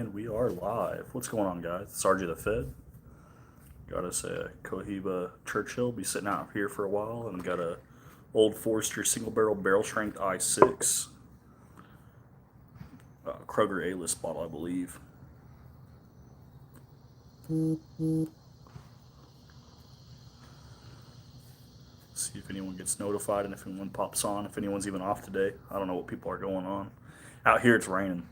And we are live. What's going on, guys? Sarge the Fed. Got us a Cohiba Churchill. Be sitting out here for a while. And got a Old Forester single barrel strength I6. Kroger A-list bottle, I believe. See if anyone gets notified and if anyone pops on. If anyone's even off today. I don't know what people are going on. Out here it's raining.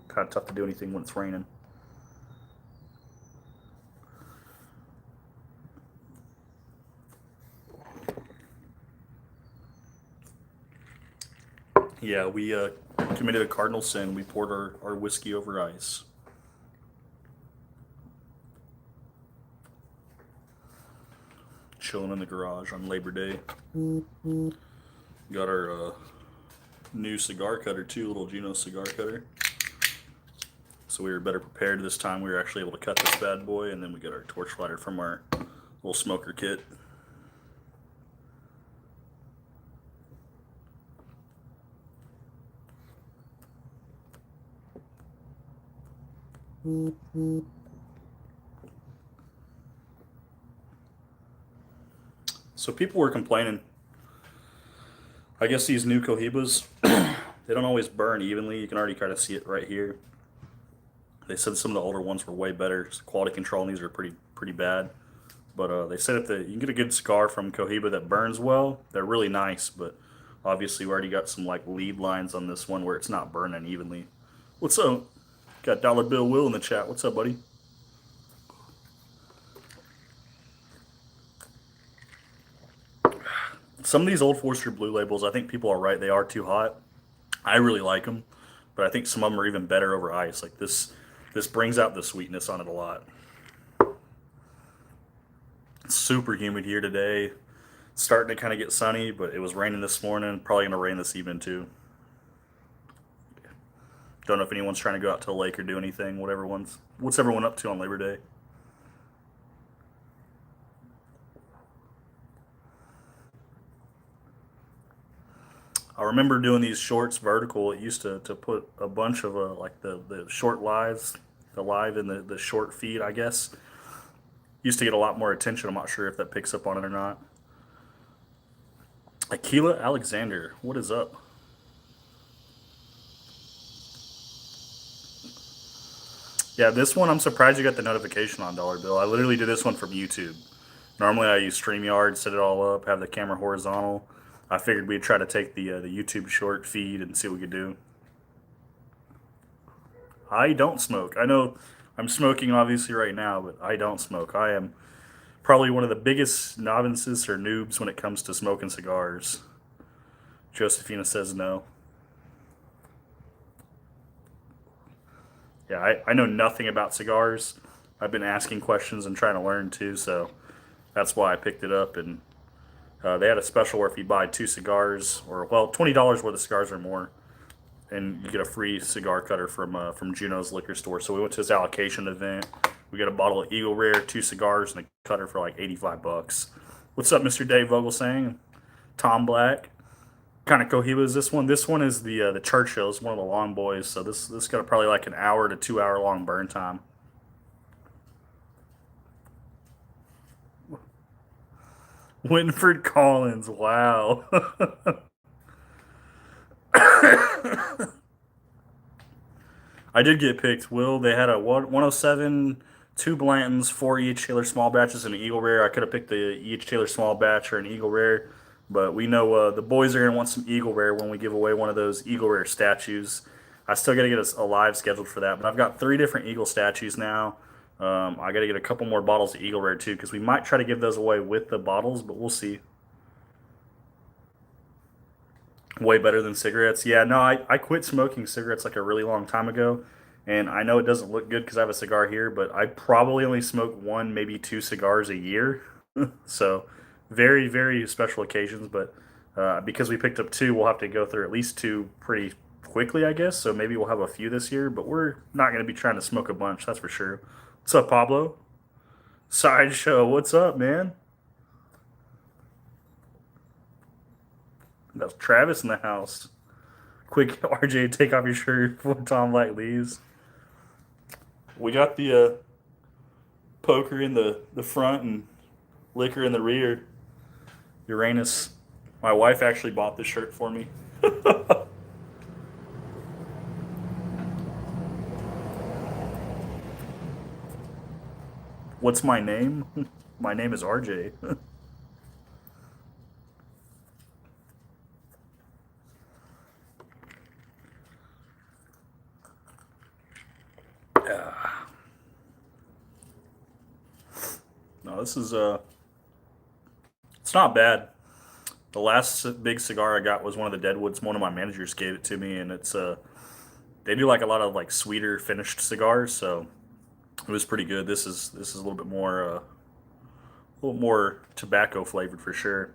Kind of tough to do anything when it's raining. Yeah, we committed a cardinal sin. We poured our whiskey over ice. Chilling in the garage on Labor Day. Got our new cigar cutter too, little Juno cigar cutter. So we were better prepared this time. We were actually able to cut this bad boy, and then we got our torch lighter from our little smoker kit. So people were complaining. I guess these new Cohibas, they don't always burn evenly. You can already kind of see it right here. They said some of the older ones were way better. Quality control on these are pretty bad. But they said if you can get a good cigar from Cohiba that burns well, they're really nice. But obviously we already got some like lead lines on this one where it's not burning evenly. What's up? Got Dollar Bill Will in the chat. What's up, buddy? Some of these Old Forester Blue Labels, I think people are right. They are too hot. I really like them, but I think some of them are even better over ice. Like this brings out the sweetness on it a lot. It's super humid here today. It's starting to kind of get sunny, but it was raining this morning. Probably going to rain this evening too. Don't know if anyone's trying to go out to the lake or do anything. What's everyone up to on Labor Day? I remember doing these shorts vertical. It used to put a bunch of like the short lives, the live in the short feed, I guess. Used to get a lot more attention. I'm not sure if that picks up on it or not. Aquila Alexander, what is up? Yeah, this one I'm surprised you got the notification on, Dollar Bill. I literally did this one from YouTube. Normally I use StreamYard, set it all up, have the camera horizontal. I figured we'd try to take the YouTube short feed and see what we could do. I don't smoke. I know I'm smoking obviously right now, but I don't smoke. I am probably one of the biggest novices or noobs when it comes to smoking cigars. Josephina says no. Yeah, I know nothing about cigars. I've been asking questions and trying to learn too, so that's why I picked it up. And they had a special where if you buy two cigars, or well, $20 worth of cigars or more, and you get a free cigar cutter from Juno's liquor store. So we went to this allocation event. We got a bottle of Eagle Rare, two cigars, and a cutter for like $85. What's up, Mr. Dave Vogel saying? Tom Black. Kind of Cohiba is this one? This one is the Churchill. It's one of the long boys. So this got probably like an hour to 2 hour long burn time. Winford Collins. Wow. I did get picked. Will, they had a 107, two Blantons, four E.H. Taylor small batches, and an Eagle Rare. I could have picked the E.H. Taylor small batch or an Eagle Rare, but we know the boys are going to want some Eagle Rare when we give away one of those Eagle Rare statues. I still got to get a live scheduled for that, but I've got three different Eagle statues now. I got to get a couple more bottles of Eagle Rare too, because we might try to give those away with the bottles, but we'll see. Way better than cigarettes. Yeah, no, I quit smoking cigarettes like a really long time ago. And I know it doesn't look good because I have a cigar here, but I probably only smoke one, maybe two cigars a year. So very, very special occasions. But because we picked up two, we'll have to go through at least two pretty quickly, I guess. So maybe we'll have a few this year, but we're not going to be trying to smoke a bunch, that's for sure. What's up, Pablo? Sideshow, what's up, man? That's Travis in the house. Quick, RJ, take off your shirt before Tom Black leaves. We got the poker in the front and liquor in the rear. Uranus. My wife actually bought this shirt for me. What's my name? My name is RJ. No, this is it's not bad. The last big cigar I got was one of the Deadwoods. One of my managers gave it to me, and it's they do like a lot of like sweeter finished cigars, so it was pretty good. This is a little more tobacco flavored for sure.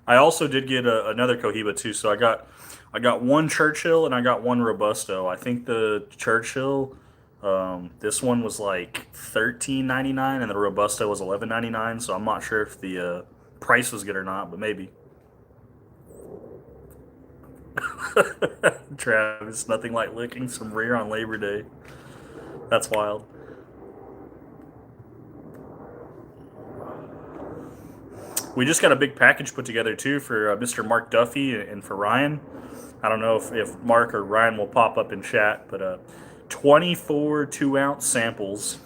I also did get another Cohiba too, so I got one Churchill and I got one Robusto. I think the Churchill, this one was like 13.99, and the Robusto was 11.99. So I'm not sure if the price was good or not, but maybe. Travis, nothing like licking some rear on Labor Day. That's wild. We just got a big package put together too for Mr. Mark Duffy and for Ryan. I don't know if Mark or Ryan will pop up in chat, but 24 2-ounce samples,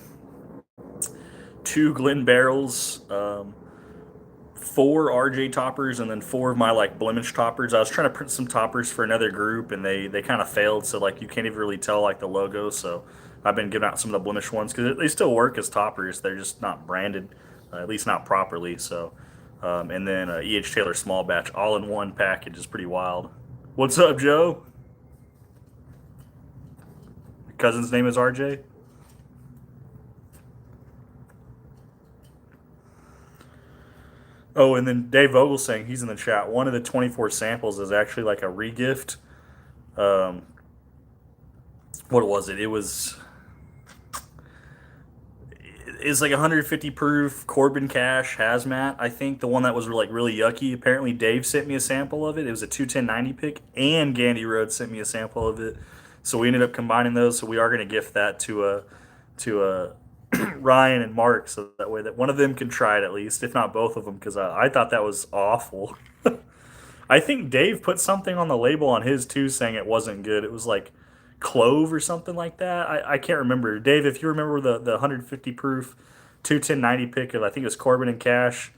two Glen barrels, four RJ toppers, and then four of my like blemish toppers. I was trying to print some toppers for another group, and they kind of failed. So like you can't even really tell like the logo. So I've been giving out some of the blemish ones because they still work as toppers. They're just not branded, at least not properly. So and then E.H. Taylor small batch all in one package is pretty wild. What's up, Joe? Your cousin's name is RJ. Oh, and then Dave Vogel saying he's in the chat. One of the 24 samples is actually like a regift. Um, what was it? It's like 150 proof Corbin Cash hazmat. I think the one that was like really yucky. Apparently, Dave sent me a sample of it. It was a 21090 pick, and Gandy Rhodes sent me a sample of it. So we ended up combining those. So we are going to gift that to Ryan and Mark, so that way that one of them can try it at least, if not both of them, because I thought that was awful. I think Dave put something on the label on his too, saying it wasn't good. It was like clove or something like that. I can't remember. Dave, if you remember the 150 proof 21090 pick of I think it was Corbin and Cash,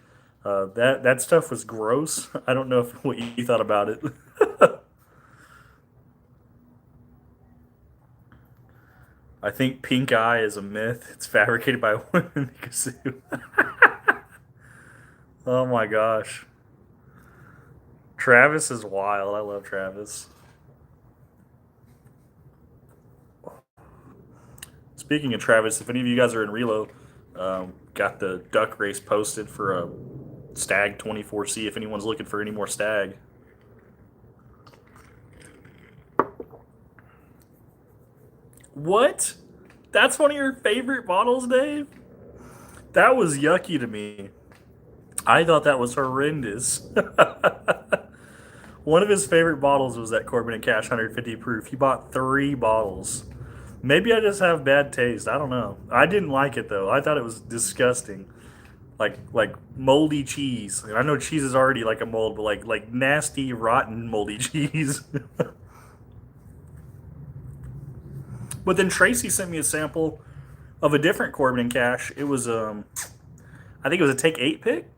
that stuff was gross. I don't know what you thought about it. I think pink eye is a myth. It's fabricated by women in Kazoo. Oh my gosh. Travis is wild. I love Travis. Speaking of Travis, if any of you guys are in Relo, got the duck race posted for a Stag 24C if anyone's looking for any more Stag. What? That's one of your favorite bottles, Dave? That was yucky to me. I thought that was horrendous. One of his favorite bottles was that Corbin and Cash 150 proof. He bought three bottles. Maybe I just have bad taste. I don't know. I didn't like it though. I thought it was disgusting. Like moldy cheese. And I know cheese is already like a mold, but like nasty rotten moldy cheese. But then Tracy sent me a sample of a different Corbin and Cash. It was I think it was a Take 8 pick.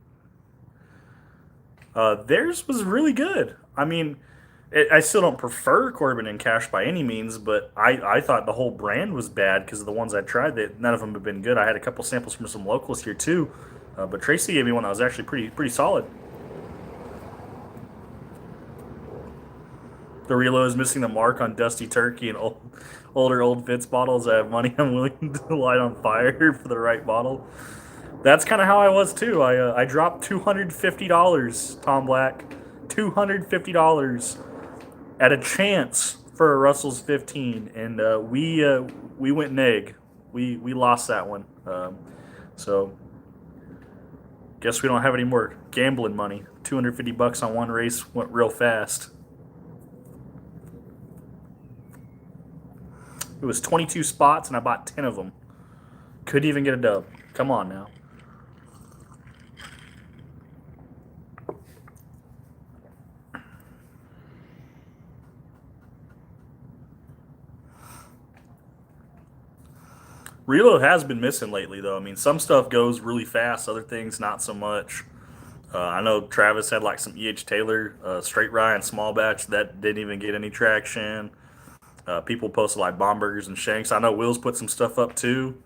Theirs was really good. I mean, I still don't prefer Corbin and Cash by any means, but I thought the whole brand was bad because of the ones I tried. That none of them have been good. I had a couple samples from some locals here too, but Tracy gave me one that was actually pretty solid. The Relo is missing the mark on Dusty Turkey and older Old Fitz bottles. I have money I'm willing to light on fire for the right bottle. That's kind of how I was too. I dropped $250, Tom Black, $250 at a chance for a Russell's 15, and we went neg. We lost that one. So Guess we don't have any more gambling money. 250 bucks on one race went real fast. It was 22 spots and I bought 10 of them. Couldn't even get a dub. Come on now. Reload has been missing lately, though. I mean, some stuff goes really fast, other things not so much. I know Travis had like some EH Taylor straight rye and small batch that didn't even get any traction. People posted like Bombergers and Shanks. I know Will's put some stuff up too.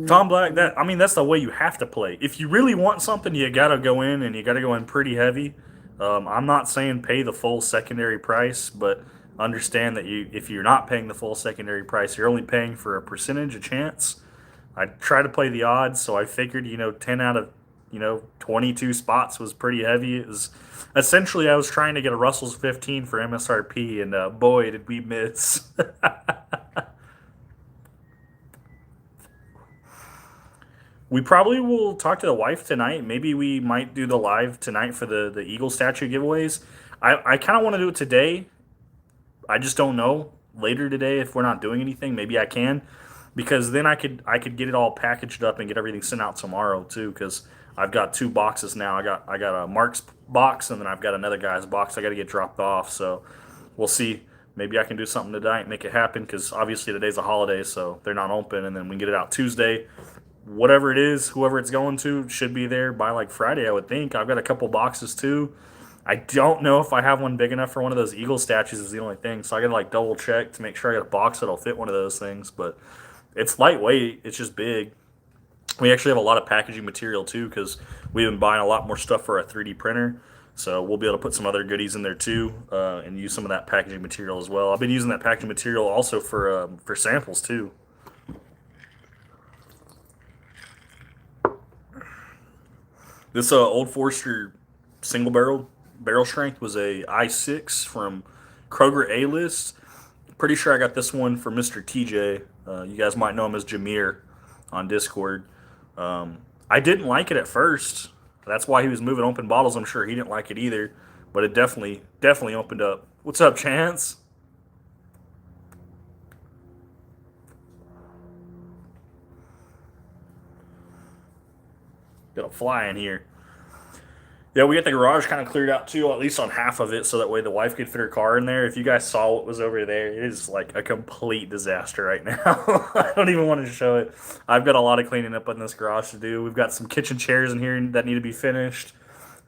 Tom Black, that I mean, that's the way you have to play. If you really want something, you gotta go in and you gotta go in pretty heavy. I'm not saying pay the full secondary price, but understand that if you're not paying the full secondary price, you're only paying for a percentage, a chance. I try to play the odds, so I figured 10 out of 22 spots was pretty heavy. It was essentially I was trying to get a Russell's 15 for MSRP, and boy did we miss. We probably will talk to the wife tonight. Maybe we might do the live tonight for the Eagle statue giveaways. I kind of want to do it today. I just don't know later today if we're not doing anything. Maybe I can, because then I could get it all packaged up and get everything sent out tomorrow too. Because I've got two boxes now. I got a Mark's box and then I've got another guy's box I got to get dropped off. So we'll see. Maybe I can do something tonight, make it happen. Because obviously today's a holiday, so they're not open, and then we can get it out Tuesday. Whatever it is, whoever it's going to should be there by like Friday, I would think. I've got a couple boxes too. I don't know if I have one big enough for one of those Eagle statues is the only thing. So I gotta like double check to make sure I got a box that'll fit one of those things. But it's lightweight. It's just big. We actually have a lot of packaging material too because we've been buying a lot more stuff for our 3D printer. So we'll be able to put some other goodies in there too and use some of that packaging material as well. I've been using that packaging material also for samples too. This Old Forester single barrel strength was a I6 from Kroger A List. Pretty sure I got this one for Mr. TJ. You guys might know him as Jameer on Discord. I didn't like it at first. That's why he was moving open bottles. I'm sure he didn't like it either, but it definitely opened up. What's up, Chance? Got a fly in here. Yeah, we got the garage kind of cleared out too, at least on half of it, so that way the wife could fit her car in there. If you guys saw what was over there, it is like a complete disaster right now. I don't even want to show it. I've got a lot of cleaning up in this garage to do. We've got some kitchen chairs in here that need to be finished.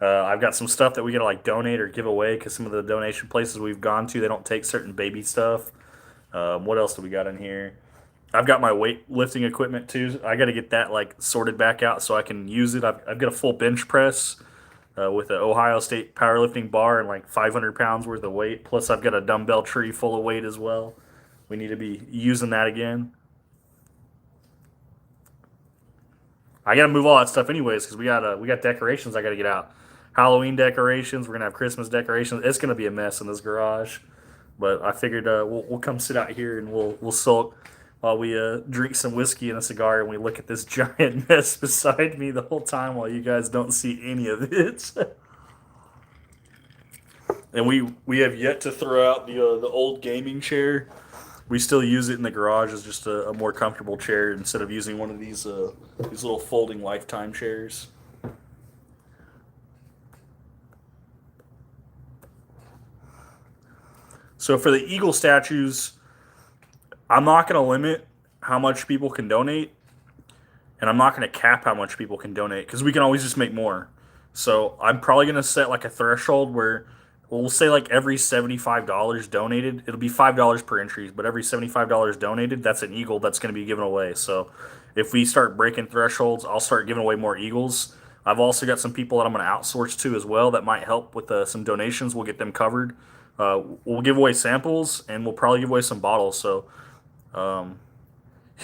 I've got some stuff that we gotta like donate or give away because some of the donation places we've gone to they don't take certain baby stuff. What else do we got in here? I've got my weightlifting equipment too. I got to get that like sorted back out so I can use it. I've got a full bench press with an Ohio State powerlifting bar and like 500 pounds worth of weight. Plus, I've got a dumbbell tree full of weight as well. We need to be using that again. I got to move all that stuff anyways because we got decorations I got to get out. Halloween decorations. We're gonna have Christmas decorations. It's gonna be a mess in this garage, but I figured we'll come sit out here and we'll sulk while we drink some whiskey and a cigar and we look at this giant mess beside me the whole time while you guys don't see any of it. And we have yet to throw out the old gaming chair. We still use it in the garage as just a more comfortable chair instead of using one of these little folding lifetime chairs. So for the eagle statues, I'm not going to limit how much people can donate, and I'm not going to cap how much people can donate because we can always just make more. So I'm probably going to set like a threshold where we'll say like every $75 donated, it'll be $5 per entry, but every $75 donated, that's an eagle that's going to be given away. So if we start breaking thresholds, I'll start giving away more eagles. I've also got some people that I'm going to outsource to as well that might help with some donations. We'll get them covered. We'll give away samples and we'll probably give away some bottles. So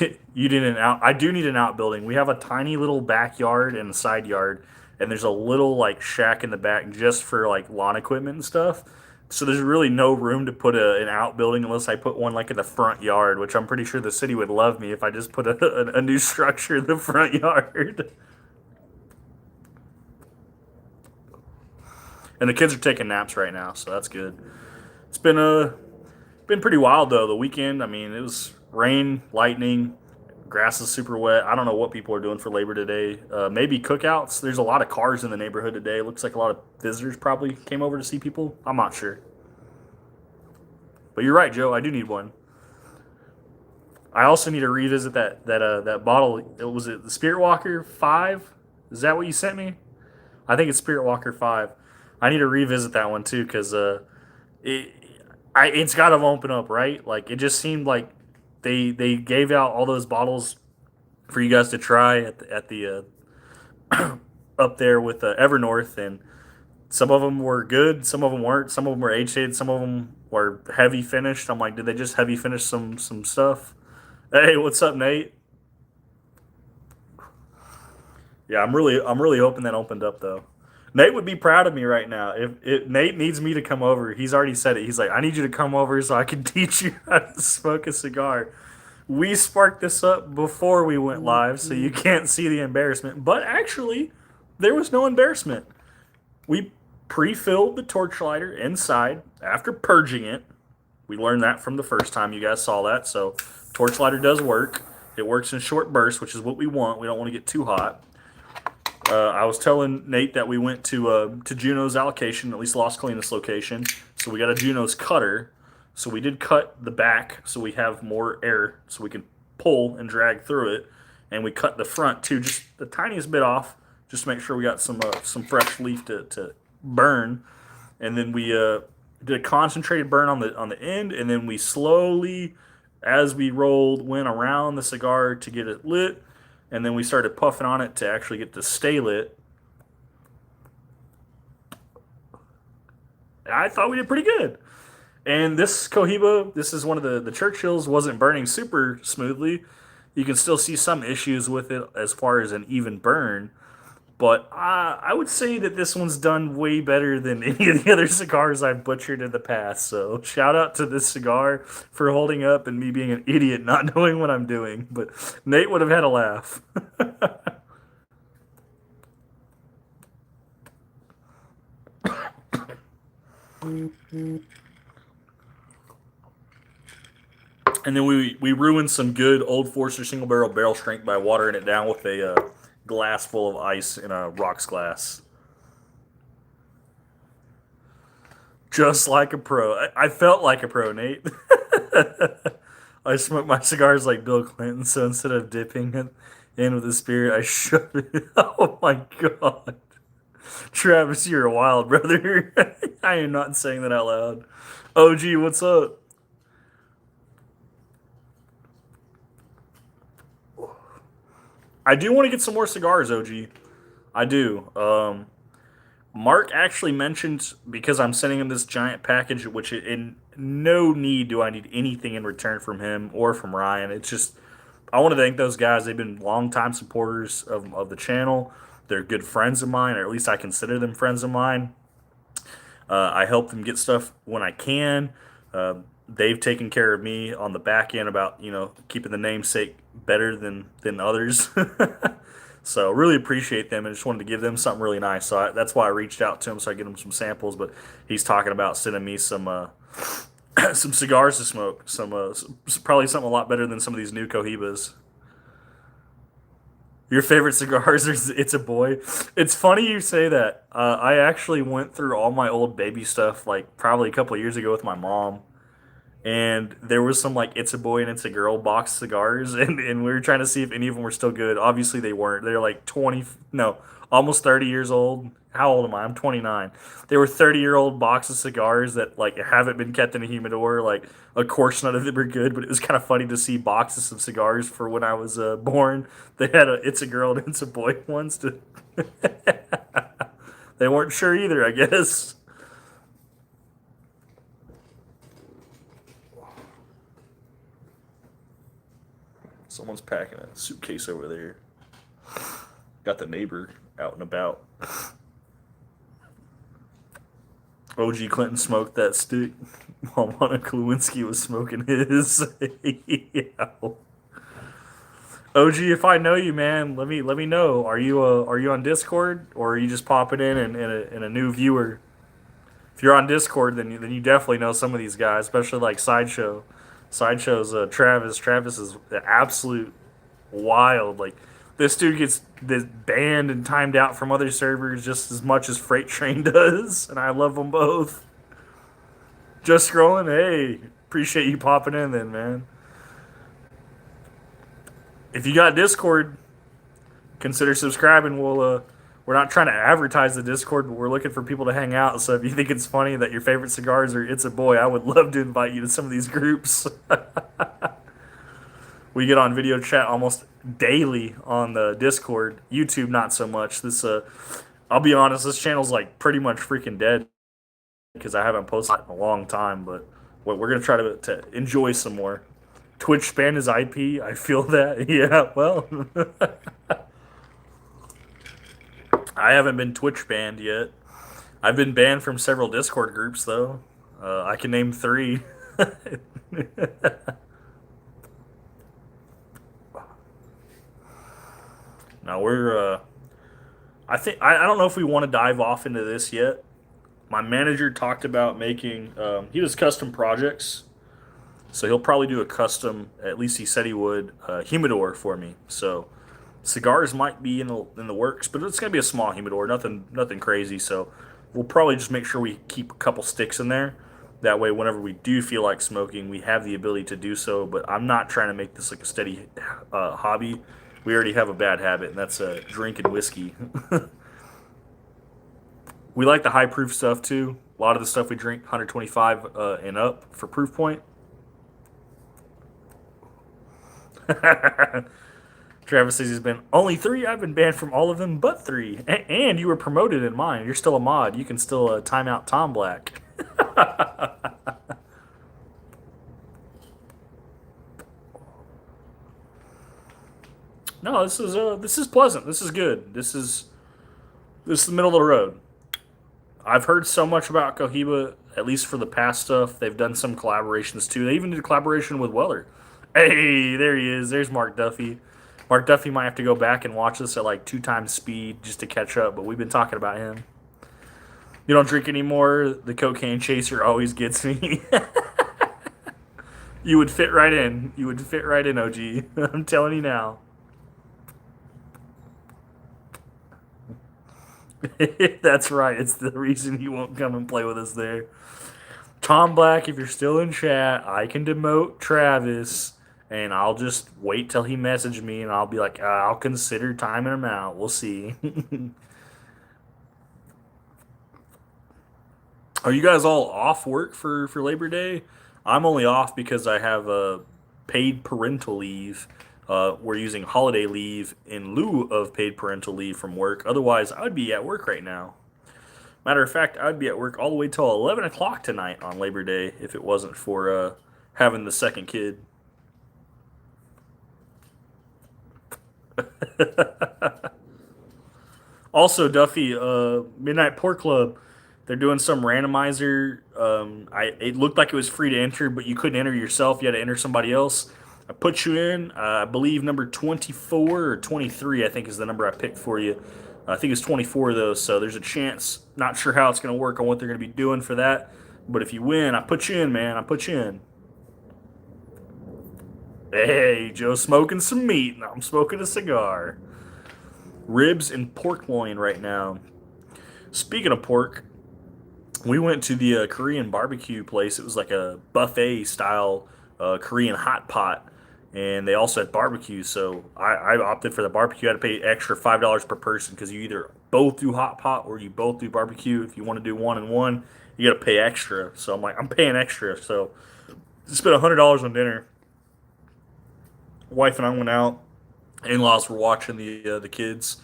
you need an out. I do need an outbuilding. We have a tiny little backyard and a side yard, and there's a little like shack in the back just for like lawn equipment and stuff. So there's really no room to put an outbuilding unless I put one like in the front yard, which I'm pretty sure the city would love me if I just put a new structure in the front yard. And the kids are taking naps right now, so that's good. It's been pretty wild though. The weekend, I mean, it was rain, lightning, grass is super wet. I don't know what people are doing for Labor today. Maybe cookouts. There's a lot of cars in the neighborhood today. Looks like a lot of visitors probably came over to see people. I'm not sure. But you're right, Joe. I do need one. I also need to revisit that bottle. Was it the Spirit Walker 5? Is that what you sent me? I think it's Spirit Walker 5. I need to revisit that one too because it it's got to open up, right? Like it just seemed like they gave out all those bottles for you guys to try up there with Evernorth, and some of them were good, some of them weren't, some of them were age shaded, some of them were heavy finished. I'm like, did they just heavy finish some stuff? Hey, what's up, Nate? Yeah, I'm really hoping that opened up though. Nate would be proud of me right now. If Nate needs me to come over, he's already said it. He's like, I need you to come over so I can teach you how to smoke a cigar. We sparked this up before we went live, so you can't see the embarrassment. But actually, there was no embarrassment. We pre-filled the torch lighter inside after purging it. We learned that from the first time you guys saw that. So torch lighter does work. It works in short bursts, which is what we want. We don't want to get too hot. I was telling Nate that we went to Juno's allocation, at least Los Colinas location. So we got a Juno's cutter. So we did cut the back so we have more air so we can pull and drag through it. And we cut the front too, just the tiniest bit off, just to make sure we got some fresh leaf to burn. And then we did a concentrated burn on the end, and then we slowly, as we rolled, went around the cigar to get it lit, and then we started puffing on it to actually get to stay lit. I thought we did pretty good. And this Cohiba, this is one of the Churchills, wasn't burning super smoothly. You can still see some issues with it as far as an even burn. But I would say that this one's done way better than any of the other cigars I've butchered in the past. So shout out to this cigar for holding up and me being an idiot not knowing what I'm doing. But Nate would have had a laugh. And then we ruined some good Old Forester single barrel strength by watering it down with a glass full of ice in a rocks glass. Just like a pro. I felt like a pro, Nate. I smoke my cigars like Bill Clinton, so instead of dipping it in with the spirit, I shove it. Oh my god. Travis, you're a wild brother. I am not saying that out loud. OG, what's up? I do want to get some more cigars, OG. I do. Mark actually mentioned because I'm sending him this giant package, which in no need do I need anything in return from him or from Ryan. It's just I want to thank those guys. They've been longtime supporters of the channel. They're good friends of mine, or at least I consider them friends of mine. I help them get stuff when I can. They've taken care of me on the back end about keeping the namesake better than others. So really appreciate them, and just wanted to give them something really nice. So that's why I reached out to him so I get him some samples. But he's talking about sending me some some cigars to smoke. Probably something a lot better than some of these new Cohibas. Your favorite cigars are It's a Boy. It's funny you say that. I actually went through all my old baby stuff like probably a couple of years ago with my mom, and there was some like It's a Boy and It's a Girl box cigars, and we were trying to see if any of them were still good. Obviously they weren't. They're like 20, no, almost 30 years old. How old am I? I'm 29. They were 30-year-old box of cigars that like haven't been kept in a humidor. Like, of course none of them are good, but it was kind of funny to see boxes of cigars for when I was born. They had a It's a Girl and It's a Boy ones to they weren't sure either, I guess. Someone's packing a suitcase over there. Got the neighbor out and about. OG Clinton smoked that stick while Monica Lewinsky was smoking his. Yeah. OG, if I know you, man, let me know. Are you on Discord, or are you just popping in a new viewer? If you're on Discord, then you definitely know some of these guys, especially like Sideshow. Sideshow's Travis. Travis is the absolute wild. Like this dude gets this banned and timed out from other servers just as much as Freight Train does, and I love them both. Just scrolling. Hey, appreciate you popping in, then, man. If you got Discord, consider subscribing. We're not trying to advertise the Discord, but we're looking for people to hang out. So if you think it's funny that your favorite cigars are It's a Boy, I would love to invite you to some of these groups. We get on video chat almost daily on the Discord. YouTube, not so much. I'll be honest, this channel's like pretty much freaking dead because I haven't posted in a long time. But we're gonna try to enjoy some more. Twitch spanned his IP. I feel that. Yeah, well, I haven't been Twitch banned yet. I've been banned from several Discord groups though. I can name three. Now I don't know if we want to dive off into this yet. My manager talked about making. He does custom projects, so he'll probably do a custom. At least he said he would humidor for me. So cigars might be in the works, but it's gonna be a small humidor, nothing crazy. So we'll probably just make sure we keep a couple sticks in there. That way, whenever we do feel like smoking, we have the ability to do so. But I'm not trying to make this like a steady hobby. We already have a bad habit, and that's drinking whiskey. We like the high proof stuff too. A lot of the stuff we drink 125 and up for proof point. Travis says he's been only three. I've been banned from all of them but three. And you were promoted in mine. You're still a mod. You can still time out Tom Black. No, this is pleasant. This is good. This is the middle of the road. I've heard so much about Cohiba, at least for the past stuff. They've done some collaborations too. They even did a collaboration with Weller. Hey, there he is. There's Mark Duffy. Mark Duffy might have to go back and watch this at like 2 times speed just to catch up, but we've been talking about him. You don't drink anymore. The cocaine chaser always gets me. You would fit right in. You would fit right in, OG. I'm telling you now. That's right. It's the reason you won't come and play with us there. Tom Black, if you're still in chat, I can demote Travis, and I'll just wait till he messages me, and I'll be like, I'll consider timing him out. We'll see. Are you guys all off work for Labor Day? I'm only off because I have a paid parental leave. We're using holiday leave in lieu of paid parental leave from work. Otherwise, I would be at work right now. Matter of fact, I'd be at work all the way till 11 o'clock tonight on Labor Day if it wasn't for having the second kid. Also, Duffy, Midnight Pork Club, they're doing some randomizer. It looked like it was free to enter, but you couldn't enter yourself. You had to enter somebody else. I put you in. I believe number 24 or 23, I think, is the number I picked for you. I think it's 24 though, so there's a chance. Not sure how it's going to work on what they're going to be doing for that. But if you win, I put you in, man. I put you in. Hey, Joe's smoking some meat, and I'm smoking a cigar. Ribs and pork loin right now. Speaking of pork, we went to the Korean barbecue place. It was like a buffet style Korean hot pot, and they also had barbecue. So I opted for the barbecue. I had to pay extra $5 per person because you either both do hot pot or you both do barbecue. If you want to do one and one, you got to pay extra. So I'm like, I'm paying extra. So I spent $100 on dinner. Wife and I went out. In-laws were watching the kids,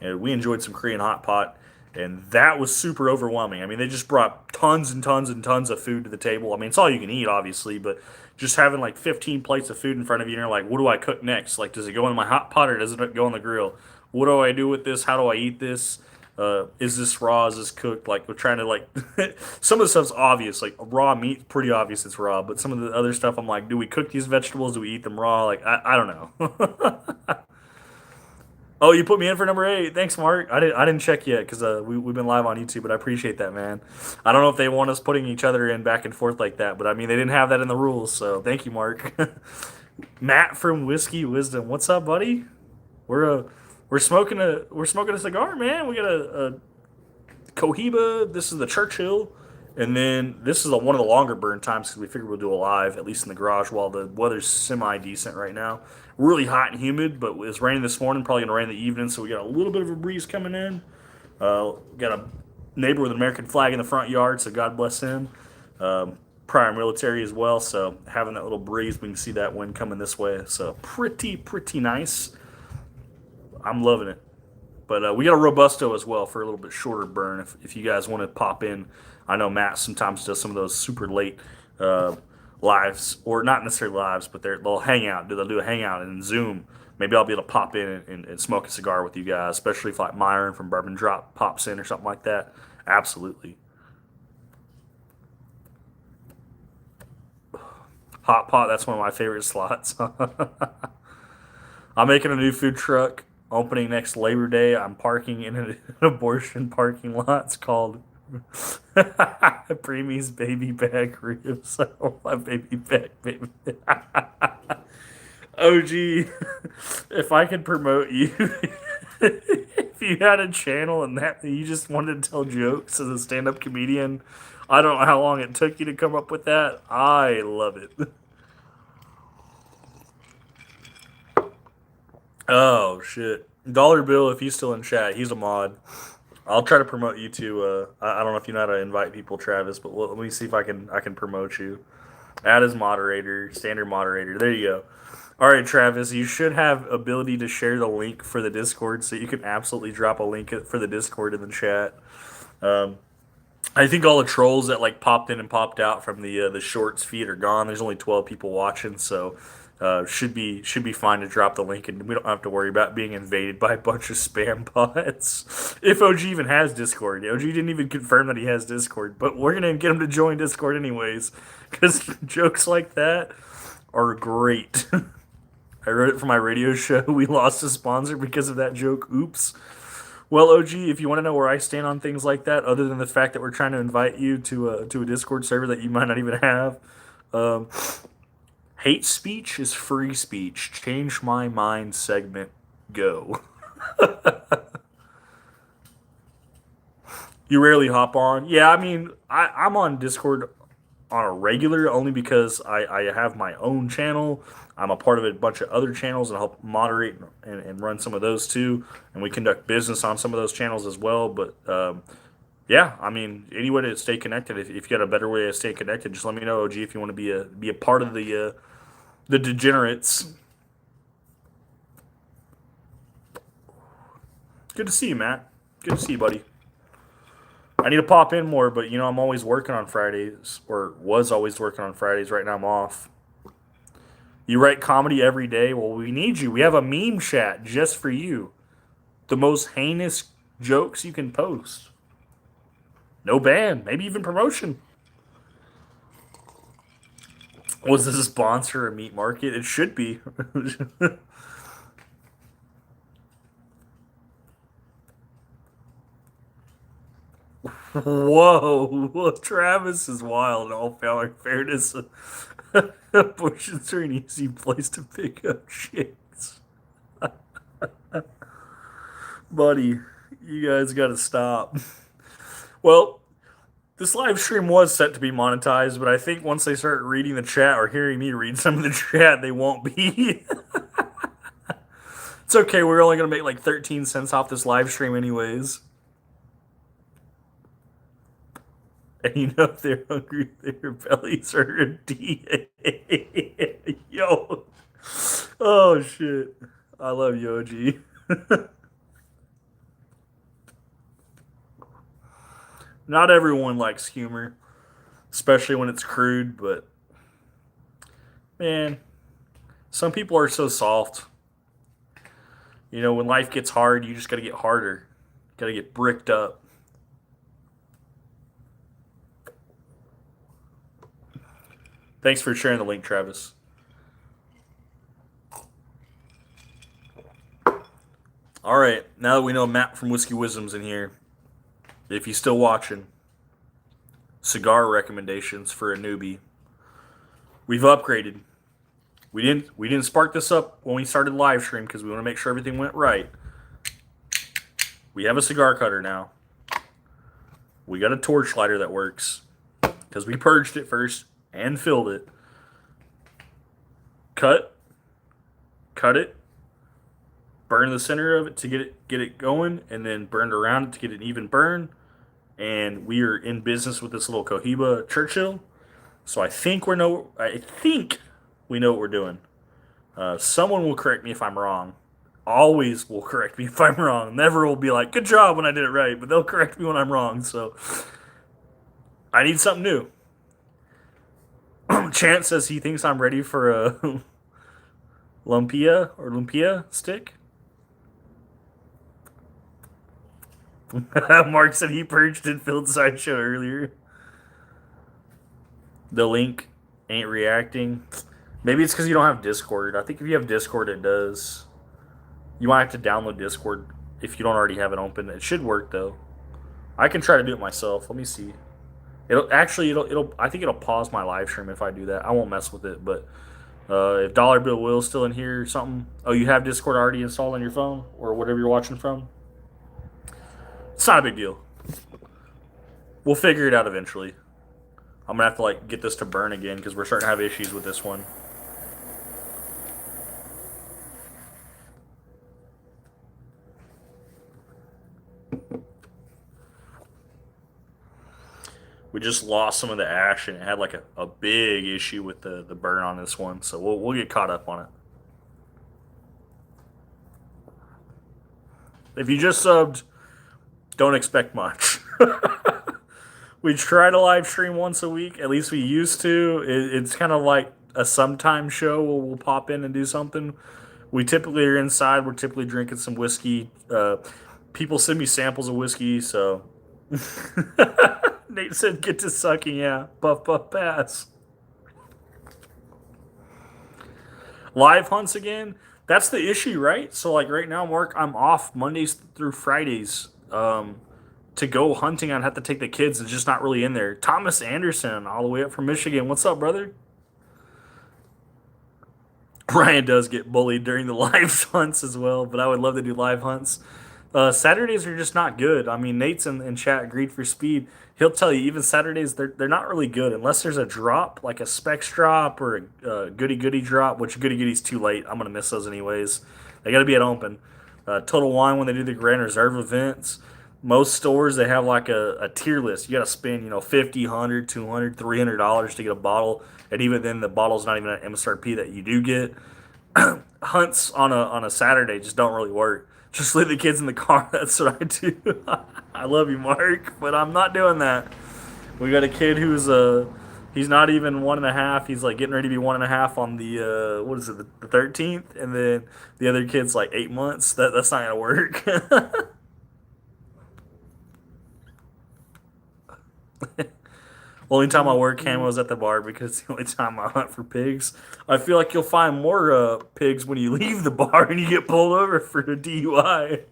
and we enjoyed some Korean hot pot. And that was super overwhelming. I mean, they just brought tons and tons and tons of food to the table. I mean, it's all you can eat, obviously, but just having like 15 plates of food in front of you, and you're like, what do I cook next? Like, does it go in my hot pot or does it go on the grill? What do I do with this? How do I eat this? Is this raw? Is this cooked? Like we're trying to like some of the stuff's obvious. Like raw meat, pretty obvious it's raw. But some of the other stuff, I'm like, do we cook these vegetables? Do we eat them raw? Like I don't know. Oh, you put me in for number 8. Thanks, Mark. I didn't check yet because we've been live on YouTube, but I appreciate that, man. I don't know if they want us putting each other in back and forth like that, but I mean they didn't have that in the rules, so thank you, Mark. Matt from Whiskey Wisdom, what's up, buddy? We're uh, we're smoking a cigar, man. We got a Cohiba. This is the Churchill, and then this is one of the longer burn times because we figured we'll do a live at least in the garage while the weather's semi decent right now. Really hot and humid, but it's raining this morning. Probably gonna rain in the evening, so we got a little bit of a breeze coming in. Got a neighbor with an American flag in the front yard, so God bless him. Prior military as well, so having that little breeze, we can see that wind coming this way. So pretty nice. I'm loving it. But we got a Robusto as well for a little bit shorter burn if you guys want to pop in. I know Matt sometimes does some of those super late uh, lives, or not necessarily lives, but they'll hang out. They'll do a hangout and Zoom. Maybe I'll be able to pop in and smoke a cigar with you guys, especially if like Myron from Bourbon Drop pops in or something like that. Absolutely. Hot pot, that's one of my favorite slots. I'm making a new food truck opening next Labor Day. I'm parking in an abortion parking lot. It's called Preemie's Baby Back Ribs. Oh, my baby back, baby. OG, if I could promote you, if you had a channel and that you just wanted to tell jokes as a stand-up comedian, I don't know how long it took you to come up with that. I love it. Oh shit, Dollar Bill, if he's still in chat, he's a mod. I'll try to promote you to. I don't know if you know how to invite people, Travis, but let me see if I can promote you. Add as moderator, standard moderator. There you go. All right, Travis, you should have ability to share the link for the Discord, so you can absolutely drop a link for the Discord in the chat. Um, I think all the trolls that like popped in and popped out from the shorts feed are gone. There's only 12 people watching, so should be fine to drop the link, and we don't have to worry about being invaded by a bunch of spam bots. If OG even has Discord, OG didn't even confirm that he has Discord, but we're gonna get him to join Discord anyways, because jokes like that are great. I wrote it for my radio show. We lost a sponsor because of that joke. Oops. Well, OG, if you want to know where I stand on things like that, other than the fact that we're trying to invite you to a Discord server that you might not even have, um, hate speech is free speech. Change my mind segment. Go. You rarely hop on. Yeah, I mean, I'm on Discord on a regular only because I have my own channel. I'm a part of a bunch of other channels and help moderate and run some of those too. And we conduct business on some of those channels as well. But yeah, I mean, any way to stay connected. If you got a better way to stay connected, just let me know, OG, if you want to be a part of the degenerates. Good to see you, Matt. Good to see you, buddy. I need to pop in more, but I'm always working on Fridays, or was always working on Fridays. Right now I'm off. You write comedy every day. Well, we need you. We have a meme chat just for you. The most heinous jokes you can post. No ban, maybe even promotion. Was this a sponsor a meat market? It should be. Whoa, Travis is wild in all fairness. Bush is an easy place to pick up chicks. Buddy, you guys gotta stop. Well, this live stream was set to be monetized, but I think once they start reading the chat or hearing me read some of the chat, they won't be. It's okay, we're only gonna make like 13 cents off this live stream anyways. And if they're hungry, their bellies are empty. Yo. Oh shit. I love you, OG. Not everyone likes humor, especially when it's crude, but man, some people are so soft. When life gets hard, you just gotta get harder. Gotta get bricked up. Thanks for sharing the link, Travis. All right, now that we know Matt from Whiskey Wisdom's in here, if he's still watching, cigar recommendations for a newbie. We've upgraded. We didn't spark this up when we started live stream because we want to make sure everything went right. We have a cigar cutter now. We got a torch lighter that works because we purged it first and filled it. Cut it, burn the center of it to get it going, and then burned around it to get an even burn. And we are in business with this little Cohiba Churchill. So I think we know what we're doing. Someone will correct me if I'm wrong. Always will correct me if I'm wrong. Never will be like, good job when I did it right, but they'll correct me when I'm wrong. So I need something new. Chance says he thinks I'm ready for a Lumpia stick. Mark said he purged and filled Sideshow earlier. The link ain't reacting. Maybe it's because you don't have Discord. I think if you have Discord, it does. You might have to download Discord if you don't already have it open. It should work though. I can try to do it myself. Let me see. I think it'll pause my live stream if I do that. I won't mess with it, but if Dollar Bill Will's still in here or something. Oh, you have Discord already installed on your phone or whatever you're watching from? It's not a big deal. We'll figure it out eventually. I'm gonna have to get this to burn again because we're starting to have issues with this one. We just lost some of the ash and it had a big issue with the burn on this one, so we'll get caught up on it. If you just subbed, don't expect much. We try to live stream once a week. At least we used to. It's kind of like a sometime show where we'll pop in and do something. We typically are inside. We're typically drinking some whiskey. People send me samples of whiskey, so. Nate said, get to sucking, yeah. Puff, puff, pass. Live hunts again? That's the issue, right? So, right now, Mark, I'm off Mondays through Fridays. To go hunting, I'd have to take the kids. It's just not really in there. Thomas Anderson, all the way up from Michigan. What's up, brother? Brian does get bullied during the live hunts as well, but I would love to do live hunts. Saturdays are just not good. I mean, Nate's in chat agreed for speed. He'll tell you even Saturdays they're not really good unless there's a drop like a Specs drop or a Goody Goody drop. Which Goody Goody's too late. I'm gonna miss those anyways. They got to be at open. Total Wine when they do the Grand Reserve events. Most stores they have a tier list. You got to spend $50, $100, $200, $300 to get a bottle, and even then the bottle's not even at MSRP that you do get. Hunts on a Saturday just don't really work. Just leave the kids in the car. That's what I do. I love you, Mark, but I'm not doing that. We got a kid who's he's not even 1.5. He's getting ready to be 1.5 on the what is it, the 13th, and then the other kid's 8 months. That's not gonna work. Only time I wear camos at the bar because it's the only time I hunt for pigs. I feel like you'll find more pigs when you leave the bar and you get pulled over for a DUI.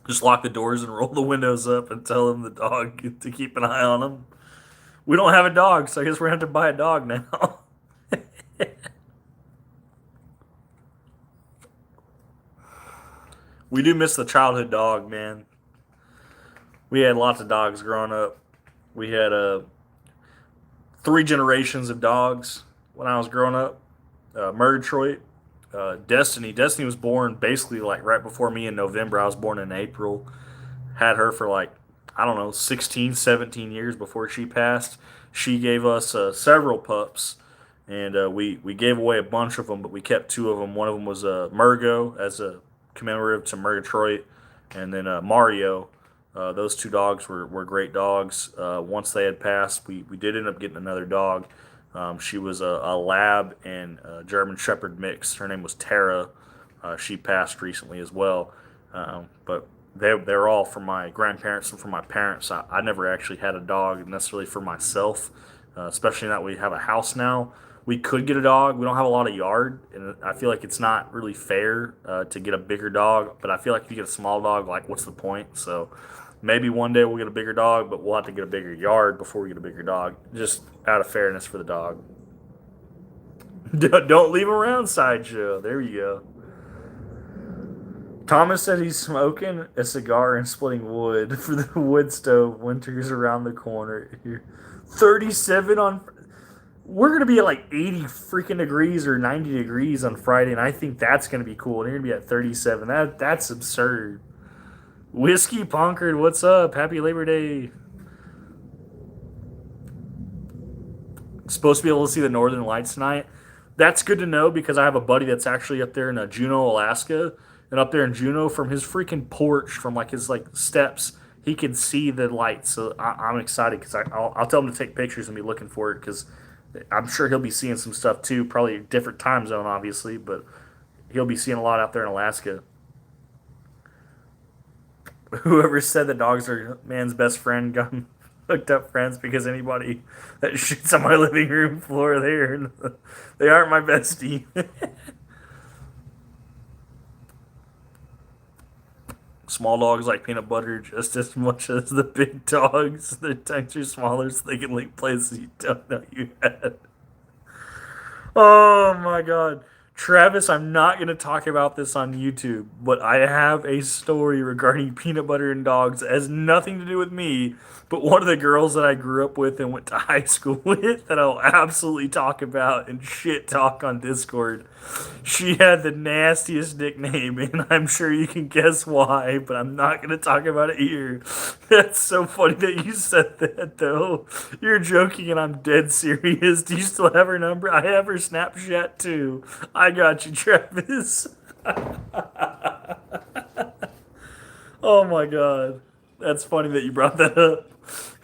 Just lock the doors and roll the windows up and tell them the dog to keep an eye on them. We don't have a dog, so I guess we're going to have to buy a dog now. We do miss the childhood dog, man. We had lots of dogs growing up. We had 3 generations of dogs when I was growing up. Murgatroyd, Destiny. Destiny was born basically right before me in November. I was born in April. Had her for 16, 17 years before she passed. She gave us several pups. And we gave away a bunch of them, but we kept 2 of them. One of them was Murgo as a commemorative to Murgatroyd, and then Mario. Those 2 dogs were great dogs. Once they had passed, we did end up getting another dog. She was a lab and a German Shepherd mix. Her name was Tara. She passed recently as well. But they're all from my grandparents and from my parents. I never actually had a dog necessarily for myself, especially now that we have a house now. We could get a dog. We don't have a lot of yard, and I feel like it's not really fair to get a bigger dog. But I feel like if you get a small dog, like what's the point? So maybe one day we'll get a bigger dog, but we'll have to get a bigger yard before we get a bigger dog, just out of fairness for the dog. Don't leave him around, Sideshow. There you go. Thomas said he's smoking a cigar and splitting wood for the wood stove. Winter's around the corner. 37 on. We're gonna be at like 80 freaking degrees or 90 degrees on Friday, and I think that's gonna be cool. And you're gonna be at 37. That's absurd. Whiskey Ponkard, what's up? Happy Labor Day. Supposed to be able to see the Northern Lights tonight. That's good to know because I have a buddy that's actually up there in Juneau, Alaska, and up there in Juneau, from his freaking porch, from like his like steps, he can see the lights. So I'm excited because I'll tell him to take pictures and be looking for it because I'm sure he'll be seeing some stuff too. Probably a different time zone, obviously, but he'll be seeing a lot out there in Alaska. Whoever said the dogs are man's best friend got hooked up friends because anybody that shits on my living room floor there, they aren't my bestie. Small dogs like peanut butter just as much as the big dogs. Their tongues are smaller so they can lick places you don't know you had. Oh my god. Travis, I'm not going to talk about this on YouTube, but I have a story regarding peanut butter and dogs. It has nothing to do with me, but one of the girls that I grew up with and went to high school with that I'll absolutely talk about and shit talk on Discord. She had the nastiest nickname, and I'm sure you can guess why, but I'm not going to talk about it here. That's so funny that you said that, though. You're joking, and I'm dead serious. Do you still have her number? I have her Snapchat, too. I got you, Travis. Oh my god. That's funny that you brought that up.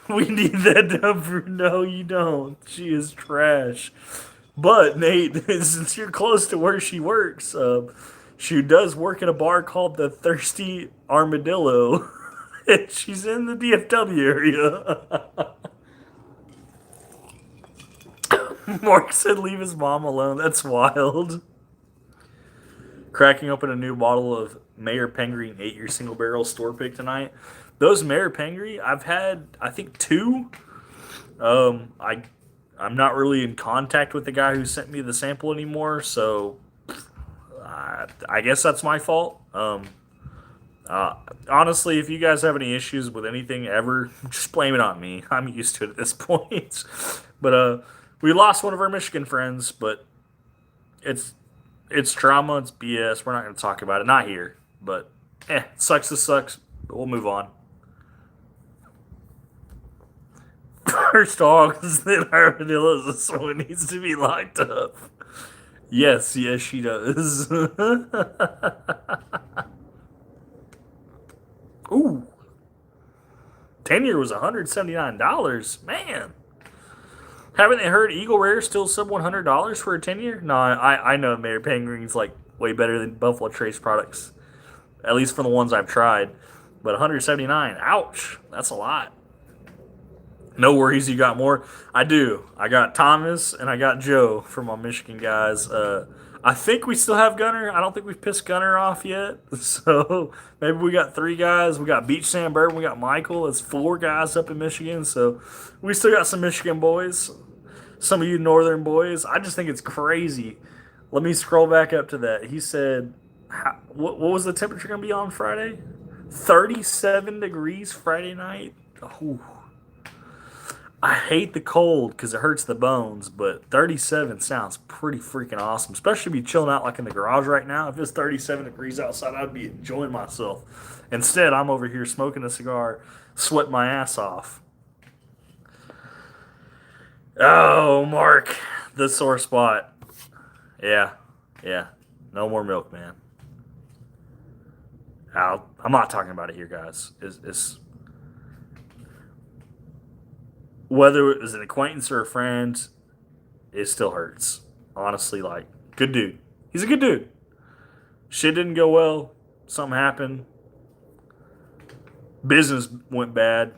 We need that number. No, you don't. She is trash. But, Nate, since you're close to where she works, she does work at a bar called the Thirsty Armadillo. And she's in the DFW area. Mark said leave his mom alone. That's wild. Cracking open a new bottle of Mayor Pengreen 8-year single barrel store pick tonight. Those Mayor Pengreen, I've had, I think, two. I'm not really in contact with the guy who sent me the sample anymore, so I guess that's my fault. Honestly, if you guys have any issues with anything ever, just blame it on me. I'm used to it at this point. But we lost one of our Michigan friends, but it's drama, it's BS. We're not going to talk about it. Not here. But, sucks to sucks. But we'll move on. First dogs that armadillos, this one needs to be locked up. Yes, she does. Ooh. 10-year was $179. Man. Haven't they heard Eagle Rare still sub $100 for a 10-year? No, I know Mayor Penguin's like way better than Buffalo Trace products, at least for the ones I've tried. But 179, ouch, that's a lot. No worries, you got more. I do. I got Thomas and I got Joe from my Michigan guys. I think we still have Gunner. I don't think we've pissed Gunner off yet. So maybe we got 3 guys. We got Beach Sam Bourbon. We got Michael. It's 4 guys up in Michigan. So we still got some Michigan boys. Some of you northern boys. I just think it's crazy. Let me scroll back up to that. He said, what was the temperature going to be on Friday? 37 degrees Friday night. Oh. I hate the cold because it hurts the bones, but 37 sounds pretty freaking awesome, especially be chilling out like in the garage right now. If it's 37 degrees outside, I'd be enjoying myself. Instead, I'm over here smoking a cigar, sweating my ass off. Oh, Mark, the sore spot. Yeah. No more milk, man. I'm not talking about it here, guys. It's whether it was an acquaintance or a friend, it still hurts. Honestly, like, good dude. He's a good dude. Shit didn't go well. Something happened. Business went bad.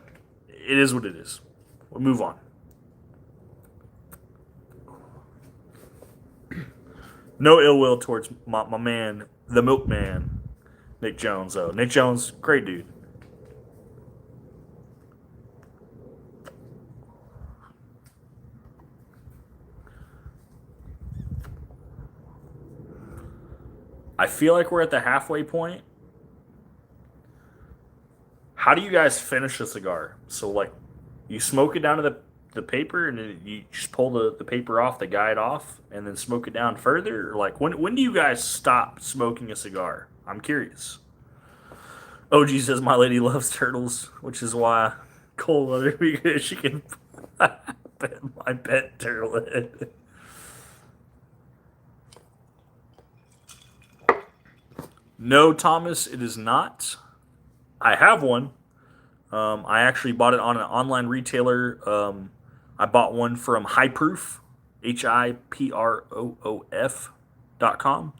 It is what it is. We'll move on. No ill will towards my man, the milkman, Nick Jones, though. Nick Jones, great dude. I feel like we're at the halfway point. How do you guys finish a cigar? So, like, you smoke it down to the paper and then you just pull the paper off, the guide off, and then smoke it down further? Or, like, when do you guys stop smoking a cigar? I'm curious. OG says my lady loves turtles, which is why Cole other because she can pet my pet turtle head. No, Thomas, it is not. I have one. I actually bought it on an online retailer. I bought one from High Proof, HIPROOF.com.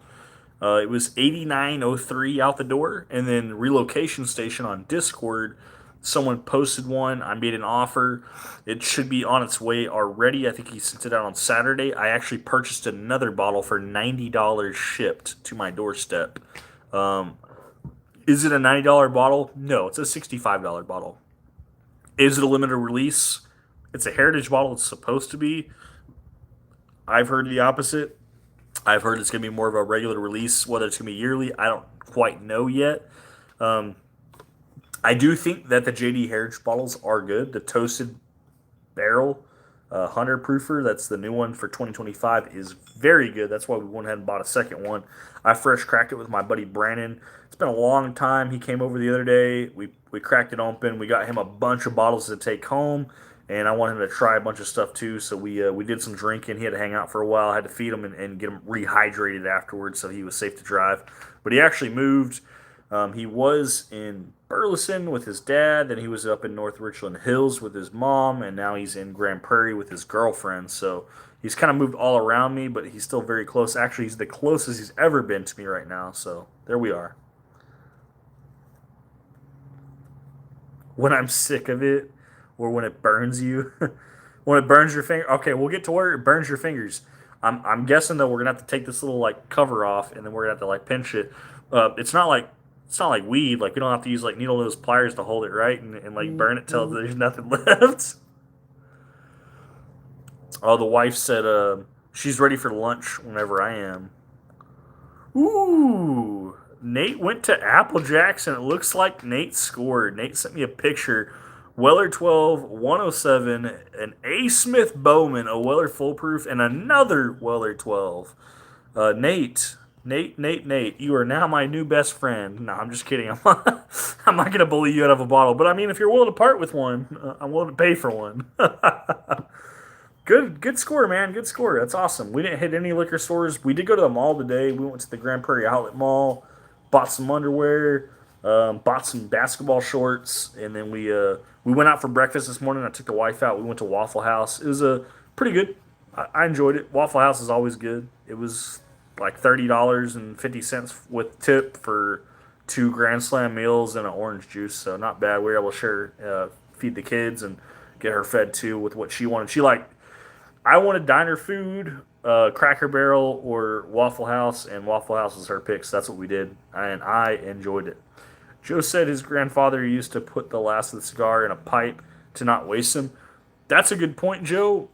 It was 89.03 out the door, and then Relocation Station on Discord. Someone posted one. I made an offer. It should be on its way already. I think he sent it out on Saturday. I actually purchased another bottle for $90 shipped to my doorstep. Um, is it a $90 bottle? No, it's a $65 bottle. Is it a limited release? It's a heritage bottle. It's supposed to be. I've heard the opposite. I've heard it's going to be more of a regular release. Whether it's going to be yearly, I don't quite know yet. Um, I do think that the JD Heritage bottles are good. The Toasted Barrel Hunter Proofer, that's the new one for 2025, is very good. That's why we went ahead and bought a second one. I fresh cracked it with my buddy Brandon. It's been a long time. He came over the other day. We cracked it open. We got him a bunch of bottles to take home, and I wanted him to try a bunch of stuff too. So we did some drinking. He had to hang out for a while. I had to feed him and get him rehydrated afterwards so he was safe to drive. But he actually moved. He was in Burleson with his dad, then he was up in North Richland Hills with his mom, and now he's in Grand Prairie with his girlfriend. So he's kind of moved all around me, but he's still very close. Actually, he's the closest he's ever been to me right now. So there we are. When I'm sick of it, or when it burns you, when it burns your finger. Okay, we'll get to where it burns your fingers. I'm guessing though we're gonna have to take this little like cover off, and then we're gonna have to like pinch it. It's not like weed. Like we don't have to use like needle nose pliers to hold it right and like burn it till there's nothing left. Oh, the wife said she's ready for lunch whenever I am. Ooh, Nate went to Apple Jacks and it looks like Nate scored. Nate sent me a picture. Weller 12, 107, an A. Smith Bowman, a Weller Full Proof, and another Weller 12. Nate, you are now my new best friend. No, I'm just kidding. I'm not going to bully you out of a bottle. But I mean, if you're willing to part with one, I'm willing to pay for one. Good score, man. Good score. That's awesome. We didn't hit any liquor stores. We did go to the mall today. We went to the Grand Prairie Outlet Mall, bought some underwear, bought some basketball shorts, and then we went out for breakfast this morning. I took the wife out. We went to Waffle House. It was pretty good. I enjoyed it. Waffle House is always good. It was like $30.50 with tip for two Grand Slam meals and an orange juice. So not bad. We were able to share, feed the kids and get her fed too with what she wanted. I wanted diner food, Cracker Barrel or Waffle House, and Waffle House was her pick. So that's what we did, and I enjoyed it. Joe said his grandfather used to put the last of the cigar in a pipe to not waste them. That's a good point, Joe.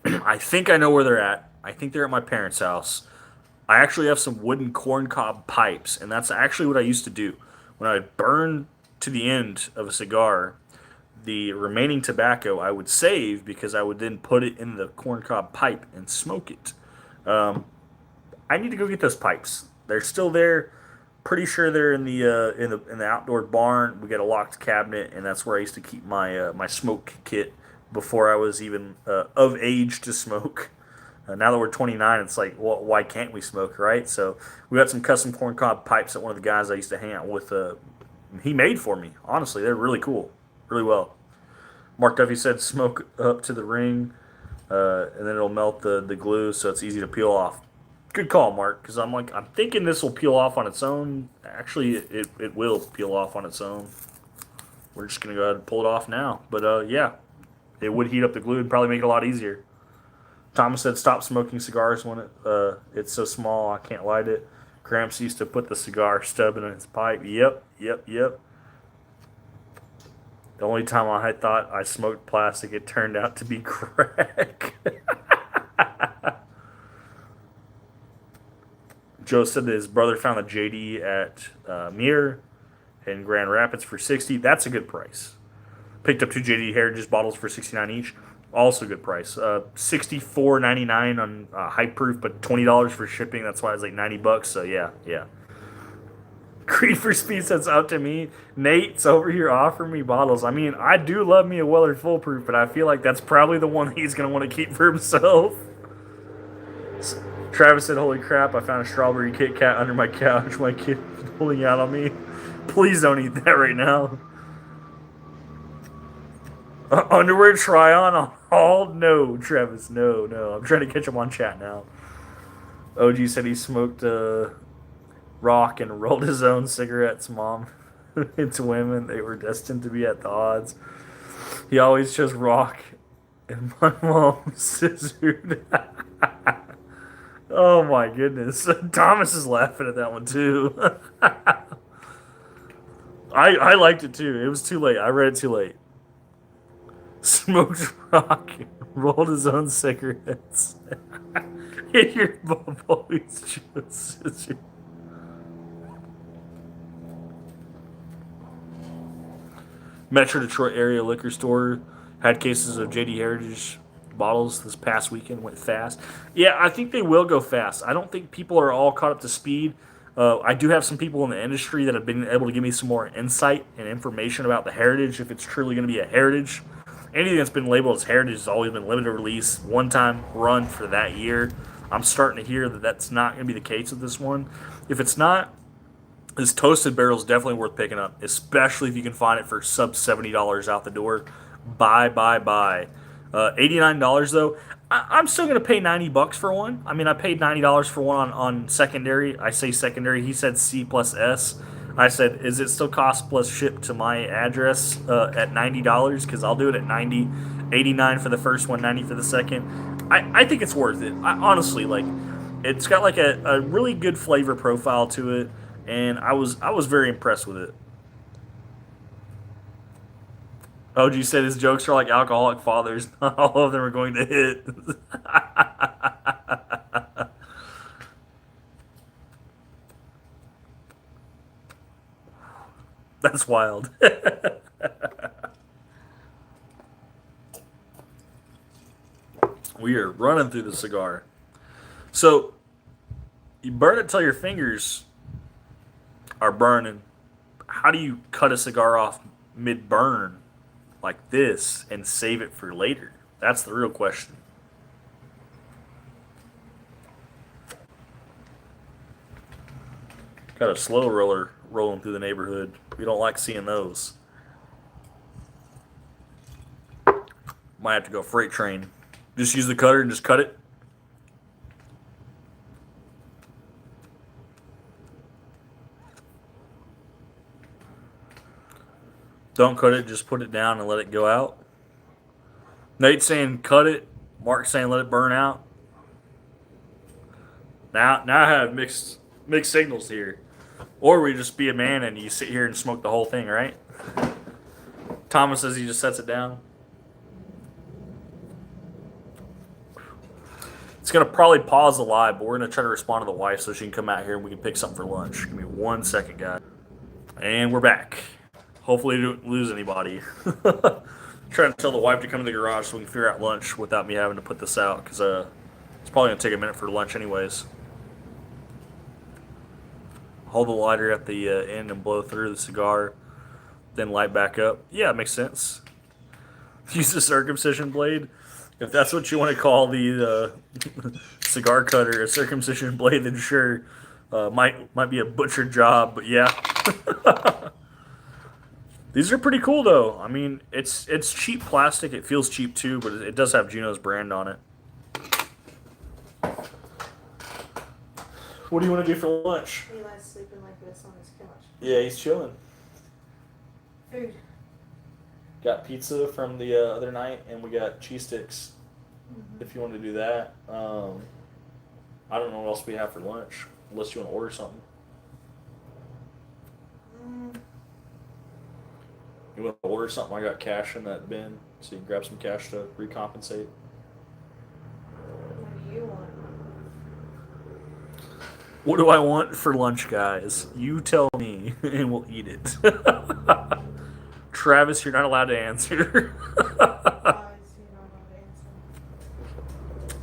I think I know where they're at. I think they're at my parents' house. I actually have some wooden corncob pipes, and that's actually what I used to do. When I would burn to the end of a cigar, the remaining tobacco I would save because I would then put it in the corncob pipe and smoke it. Um, I need to go get those pipes. They're still there. Pretty sure they're in the outdoor barn. We got a locked cabinet, and that's where I used to keep my smoke kit before I was even of age to smoke. Now that we're 29, it's like, well, why can't we smoke, right? So we got some custom corncob pipes that one of the guys I used to hang out with, he made for me. Honestly, they're really cool, really well. Mark Duffy said, smoke up to the ring. and then it'll melt the glue, so it's easy to peel off. Good call, Mark, because I'm thinking this will peel off on its own. Actually, it will peel off on its own. We're just going to go ahead and pull it off now. But yeah, it would heat up the glue and probably make it a lot easier. Thomas said, stop smoking cigars when it's so small I can't light it. Gramps used to put the cigar stub in his pipe. Yep. The only time I thought I smoked plastic, it turned out to be crack. Joe said that his brother found a JD at Mir in Grand Rapids for $60. That's a good price. Picked up 2 JD Heritage bottles for $69 each. Also good price. $64.99 on high proof, but $20 for shipping. That's why it's like $90. So yeah. Creed for Speed says out to me. Nate's over here offering me bottles. I mean, I do love me a Weller Full Proof, but I feel like that's probably the one he's going to want to keep for himself. Travis said, holy crap, I found a strawberry Kit Kat under my couch. My kid is pulling out on me. Please don't eat that right now. Underwear try on all? No, Travis, no. I'm trying to catch him on chat now. OG said he smoked rock and rolled his own cigarettes, Mom. It's women. They were destined to be at the odds. He always chose rock, and my mom scissored. Oh my goodness. Thomas is laughing at that one too. I liked it too. It was too late. I read it too late. Smoked rock, rolled his own cigarettes. Hit your bum always chose scissors. Metro Detroit area liquor store had cases of JD Heritage bottles this past weekend. Went fast. Yeah, I think they will go fast. I don't think people are all caught up to speed. I do have some people in the industry that have been able to give me some more insight and information about the Heritage, if it's truly going to be a Heritage. Anything that's been labeled as Heritage has always been limited release, one-time run for that year. I'm starting to hear that that's not going to be the case with this one. If it's not, this Toasted Barrel is definitely worth picking up, especially if you can find it for sub $70 out the door. Buy. $89 though. I'm still going to pay $90 for one. I mean, I paid $90 for one on secondary. I say secondary. He said C plus S. I said, is it still cost plus ship to my address at $90? Because I'll do it at $90, $89 for the first one, $90 for the second. I think it's worth it. Honestly, like, it's got like a really good flavor profile to it, and I was very impressed with it. OG said his jokes are like alcoholic fathers. Not all of them are going to hit. That's wild. We are running through the cigar. So, you burn it till your fingers are burning. How do you cut a cigar off mid-burn like this and save it for later? That's the real question. Got a slow roller rolling through the neighborhood. We don't like seeing those. Might have to go freight train. Just use the cutter and just cut it. Don't cut it, just put it down and let it go out. Nate's saying cut it. Mark's saying let it burn out. Now I have mixed signals here. Or we just be a man and you sit here and smoke the whole thing, right? Thomas says he just sets it down. It's going to probably pause the live, but we're going to try to respond to the wife so she can come out here and we can pick something for lunch. Give me 1 second, guys. And we're back. Hopefully we don't lose anybody. Trying to tell the wife to come to the garage so we can figure out lunch without me having to put this out, because it's probably going to take a minute for lunch anyways. Hold the lighter at the end and blow through the cigar, then light back up. Yeah, it makes sense. Use the circumcision blade. If that's what you want to call the cigar cutter, a circumcision blade, then sure. Might be a butcher job, but yeah. These are pretty cool though. I mean, it's cheap plastic. It feels cheap too, but it does have Juno's brand on it. What do you want to do for lunch? Eli's sleeping like this on his couch. Yeah, he's chilling. Food. Got pizza from the other night, and we got cheese sticks. Mm-hmm. If you want to do that, I don't know what else we have for lunch, unless you want to order something. You want to order something? I got cash in that bin, so you can grab some cash to recompensate. What do you want? What do I want for lunch, guys? You tell me, and we'll eat it. Travis, you're not allowed to answer. Lies, you're not allowed to answer.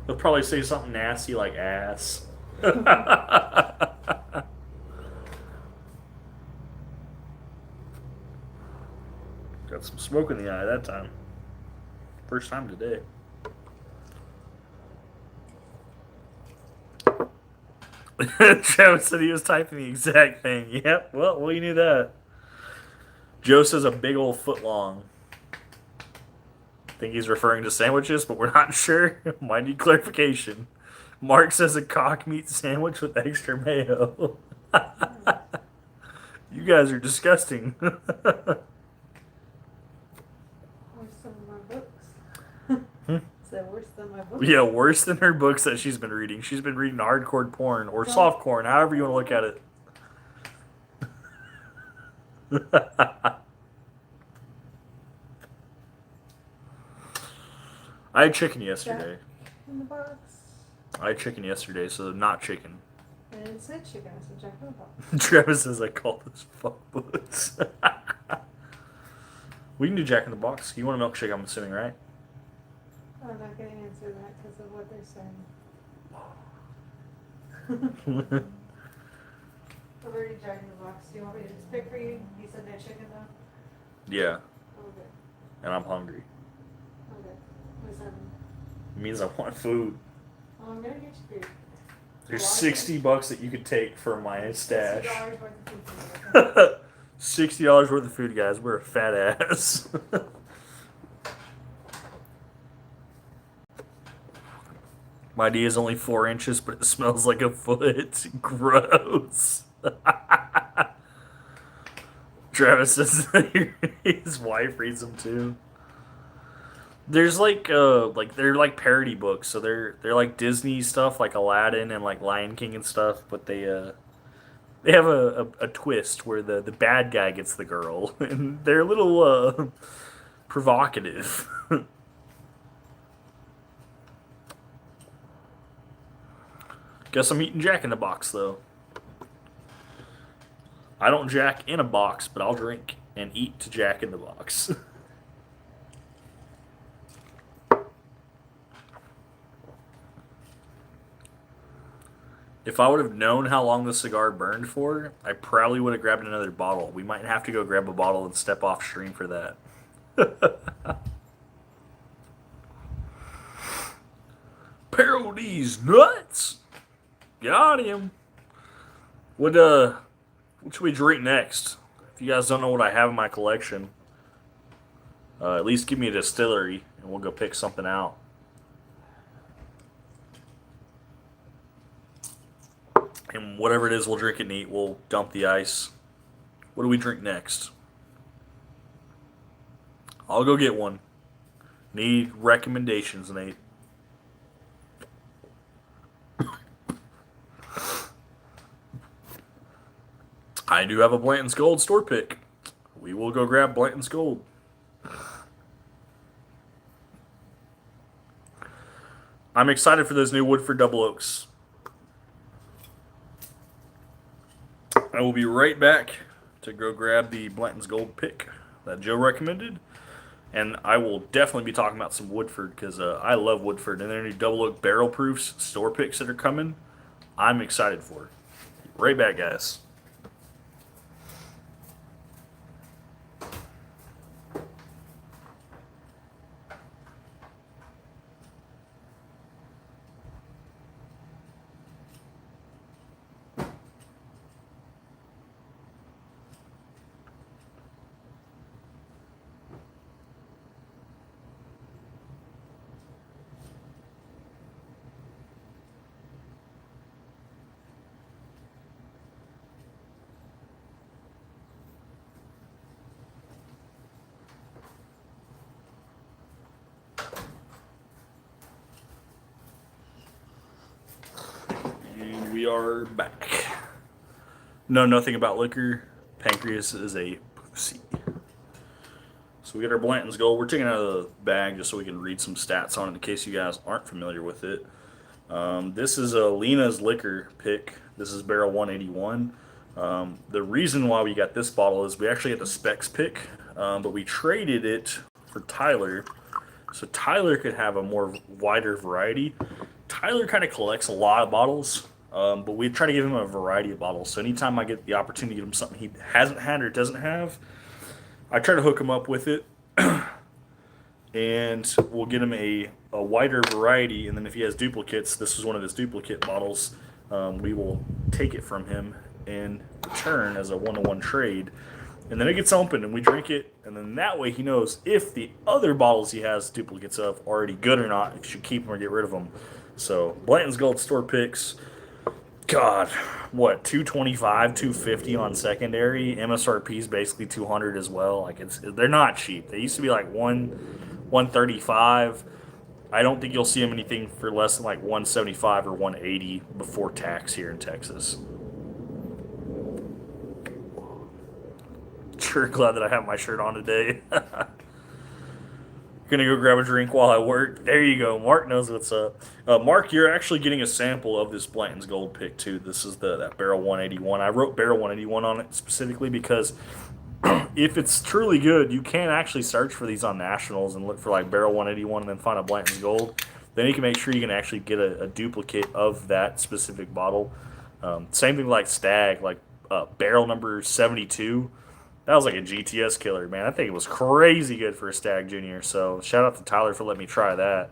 He'll probably say something nasty like ass. Got some smoke in the eye that time. First time today. Travis said he was typing the exact thing. Yep, well, you knew that. Joe says a big old foot long. Think he's referring to sandwiches, but we're not sure. Might need clarification. Mark says a cock meat sandwich with extra mayo. You guys are disgusting. Where's some of my books? So worse than my books. Yeah, worse than her books that she's been reading. She's been reading hardcore porn or soft porn, however you want to look at it. I had chicken yesterday. In the box. I had chicken yesterday, so not chicken. I didn't say chicken, I said Jack in the box. Travis says I call this fuck books. We can do Jack in the Box. You want a milkshake, I'm assuming, right? I'm not going to answer that because of what they're saying. I've already Jack in the Box. Do you want me to just pick for you? You said no chicken though? Yeah, Okay. and I'm hungry. Okay. What's that mean? It means I want food. Oh, I'm going to get you food. There's $60 that you could take from my stash. $60 worth of food for me. $60 worth of food, guys. We're a fat ass. My D is only 4 inches, but it smells like a foot. Gross. Travis says his wife reads them too. There's like they're like parody books, so they're like Disney stuff, like Aladdin and like Lion King and stuff, but they have a twist where the bad guy gets the girl, and they're a little provocative. Guess I'm eating Jack in the Box though. I don't Jack in a box, but I'll drink and eat to Jack in the Box. If I would have known how long the cigar burned for, I probably would have grabbed another bottle. We might have to go grab a bottle and step off stream for that. Parody's nuts. Got him. What should we drink next? If you guys don't know what I have in my collection, at least give me a distillery and we'll go pick something out. And whatever it is, we'll drink it and eat. We'll dump the ice. What do we drink next? I'll go get one. Need recommendations, Nate. I do have a Blanton's Gold store pick. We will go grab Blanton's Gold. I'm excited for those new Woodford Double Oaks. I will be right back to go grab the Blanton's Gold pick that Joe recommended. And I will definitely be talking about some Woodford because I love Woodford. And their new Double Oak Barrel Proofs store picks that are coming, I'm excited for. Right back, guys. we are back. Know nothing about liquor. Pancreas is a pussy. So we got our Blanton's Gold. We're taking it out of the bag just so we can read some stats on it in case you guys aren't familiar with it. This is a Lena's Liquor pick. This is barrel 181. The reason why we got this bottle is we actually got the specs pick, but we traded it for Tyler. So Tyler could have a more wider variety. Tyler kind of collects a lot of bottles, but we try to give him a variety of bottles. So anytime I get the opportunity to give him something he hasn't had or doesn't have, I try to hook him up with it. And we'll get him a wider variety. And then if he has duplicates, this is one of his duplicate bottles, we will take it from him in return as a one-to-one trade. And then it gets opened and we drink it, and then that way he knows if the other bottles he has duplicates of are already good or not, if you should keep them or get rid of them. So Blanton's Gold store picks, God, what, 225, 250 on secondary. MSRP is basically 200 as well. Like they're not cheap. They used to be like 135. I don't think you'll see them anything for less than like 175 or 180 before tax here in Texas. Sure glad that I have my shirt on today. Gonna go grab a drink while I work. There you go. Mark knows what's up. Mark, you're actually getting a sample of this Blanton's Gold pick too. This is that barrel 181. I wrote barrel 181 on it specifically because if it's truly good, you can actually search for these on nationals and look for like barrel 181 and then find a Blanton's Gold. Then you can make sure you can actually get a duplicate of that specific bottle. Same thing like Stag, like barrel number 72. That was like a GTS killer, man. I think it was crazy good for a Stag Junior. So shout out to Tyler for letting me try that.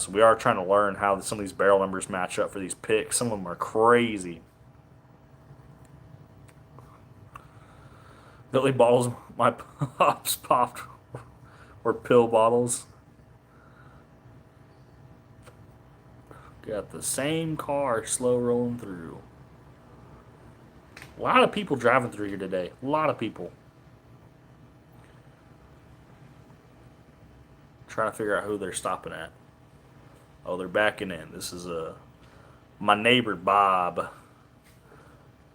So we are trying to learn how some of these barrel numbers match up for these picks. Some of them are crazy. The only bottles my pops popped were pill bottles. Got the same car slow rolling through. A lot of people driving through here today. A lot of people. Trying to figure out who they're stopping at. Oh, they're backing in. This is my neighbor Bob.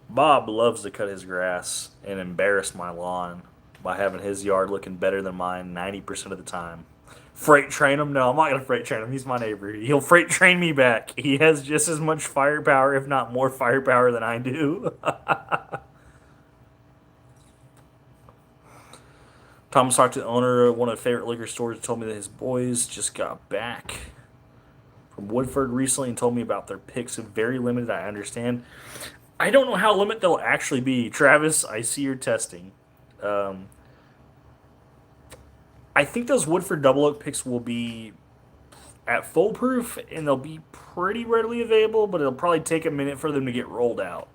Bob loves to cut his grass and embarrass my lawn by having his yard looking better than mine 90% of the time. Freight train him? No, I'm not going to freight train him. He's my neighbor. He'll freight train me back. He has just as much firepower, if not more firepower than I do. Thomas talked to the owner of one of the favorite liquor stores and told me that his boys just got back from Woodford recently and told me about their picks. Very limited, I understand. I don't know how limited they'll actually be. Travis, I see you're testing. I think those Woodford Double Oak picks will be at full proof, and they'll be pretty readily available, but it'll probably take a minute for them to get rolled out.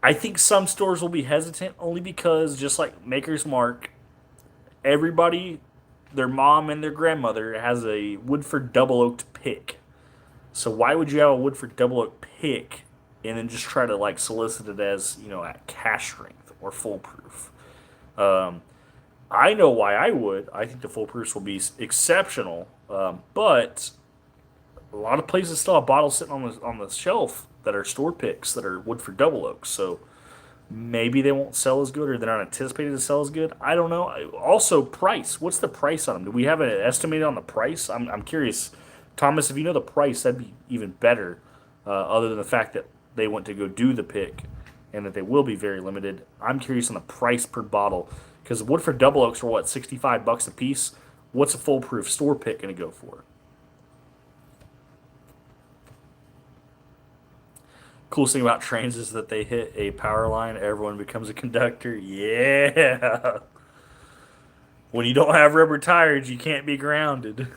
I think some stores will be hesitant only because, just like Maker's Mark, everybody, their mom and their grandmother has a Woodford Double Oaked pick. So why would you have a Woodford Double Oak pick and then just try to like solicit it as, at cash strength or full proof? I know why I would. I think the full proofs will be exceptional, but a lot of places still have bottles sitting on the shelf that are store picks that are Woodford Double Oaks. So maybe they won't sell as good, or they're not anticipated to sell as good. I don't know. Also, price. What's the price on them? Do we have an estimate on the price? I'm curious. Thomas, if you know the price, that'd be even better. Other than the fact that they went to go do the pick and that they will be very limited. I'm curious on the price per bottle. Because Woodford Double Oaks are what, $65 a piece? What's a foolproof store pick going to go for? Coolest thing about trains is that they hit a power line, everyone becomes a conductor. Yeah. When you don't have rubber tires, you can't be grounded.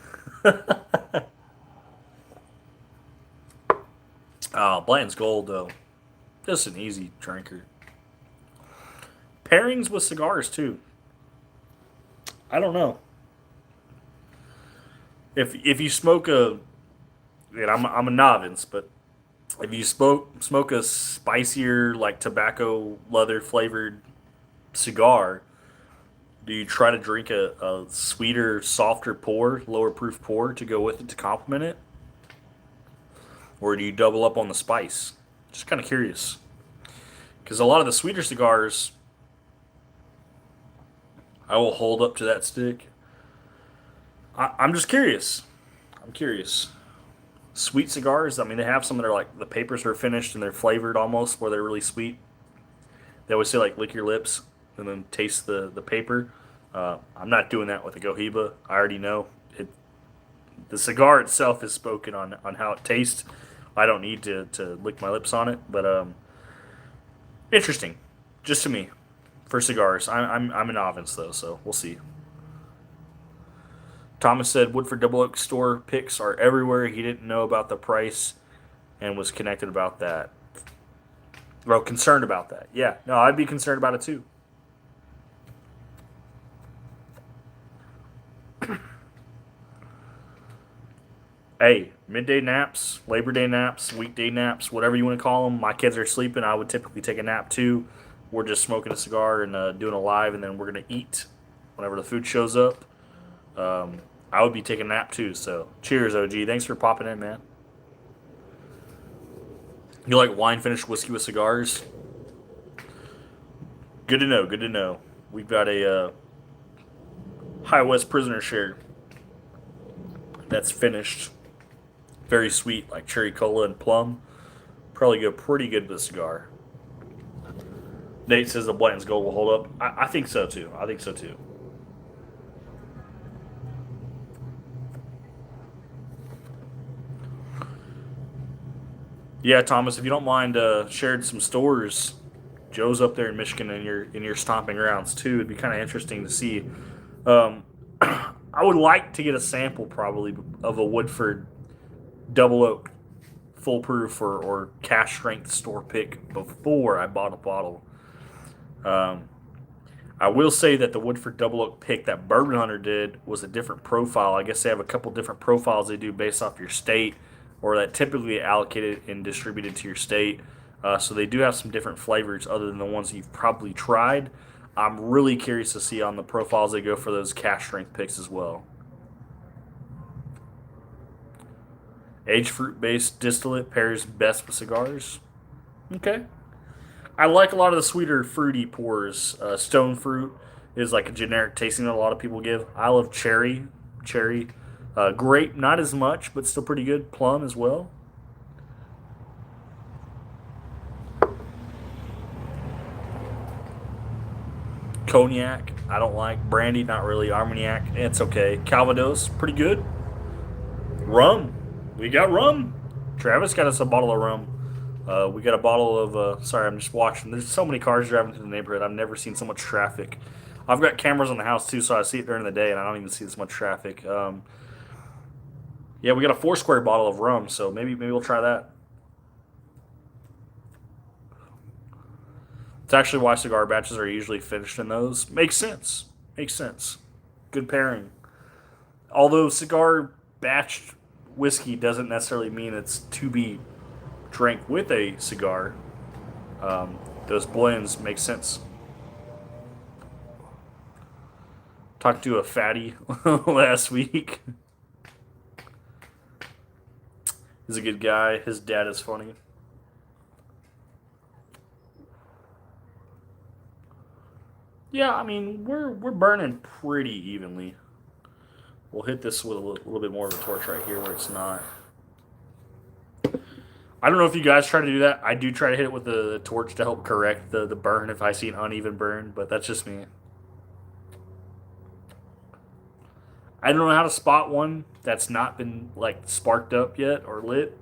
Oh, Blanton's Gold, though. Just an easy drinker. Pairings with cigars, too. I don't know. If you smoke and I'm a novice, but if you smoke a spicier, like tobacco leather flavored cigar, do you try to drink a sweeter, softer pour, lower proof pour to go with it to complement it? or do you double up on the spice? Just kind of curious. Because a lot of the sweeter cigars, I will hold up to that stick. I'm just curious. I'm curious. Sweet cigars, I mean, they have some that are like the papers are finished and they're flavored almost, where they're really sweet. They always say like lick your lips and then taste the paper. I'm not doing that with a Gohiba. I already know it. The cigar itself is spoken on how it tastes. I don't need to lick my lips on it, but interesting, just to me, for cigars. I'm a novice though, so we'll see. Thomas said Woodford Double Oak store picks are everywhere. He didn't know about the price and was connected about that. Well, concerned about that. Yeah, no, I'd be concerned about it too. Hey, midday naps, Labor Day naps, weekday naps, whatever you want to call them. My kids are sleeping. I would typically take a nap too. We're just smoking a cigar and doing a live, and then we're going to eat whenever the food shows up. I would be taking a nap too. So, cheers, OG. Thanks for popping in, man. You like wine finished whiskey with cigars? Good to know. Good to know. We've got a High West Prisoner share that's finished. Very sweet, like cherry cola and plum. Probably go pretty good with a cigar. Nate says the Blanton's Gold will hold up. I think so too. I think so too. Yeah, Thomas, if you don't mind sharing some stores, Joe's up there in Michigan in your stomping grounds too. It'd be kind of interesting to see. Um, I would like to get a sample probably of a Woodford Double Oak foolproof or cash strength store pick before I bought a bottle. Um, I will say that the Woodford Double Oak pick that Bourbon Hunter did was a different profile. I guess they have a couple different profiles they do based off your state, or that typically allocated and distributed to your state. So they do have some different flavors other than the ones that you've probably tried. I'm really curious to see on the profiles they go for those cash strength picks as well. Aged fruit based distillate pairs best with cigars. Okay. I like a lot of the sweeter fruity pours. Stone fruit is like a generic tasting that a lot of people give. I love cherry, grape not as much, but still pretty good. Plum as well. Cognac, I don't like. Brandy, not really. Armagnac, it's okay. Calvados, pretty good. Rum, we got rum. Travis got us a bottle of rum. We got a bottle of. Sorry, I'm just watching. There's so many cars driving through the neighborhood. I've never seen so much traffic. I've got cameras on the house too, so I see it during the day, and I don't even see this much traffic. Yeah, we got a 4 square bottle of rum, so maybe we'll try that. It's actually why cigar batches are usually finished in those. Makes sense. Makes sense. Good pairing. Although cigar batched whiskey doesn't necessarily mean it's to be drank with a cigar. Those blends make sense. Talked to a fatty last week. He's a good guy. His dad is funny. Yeah, I mean we're burning pretty evenly. We'll hit this with a little bit more of a torch right here where it's not. I don't know if you guys try to do that. I do try to hit it with the torch to help correct the burn if I see an uneven burn, but that's just me. I don't know how to spot one that's not been like sparked up yet or lit.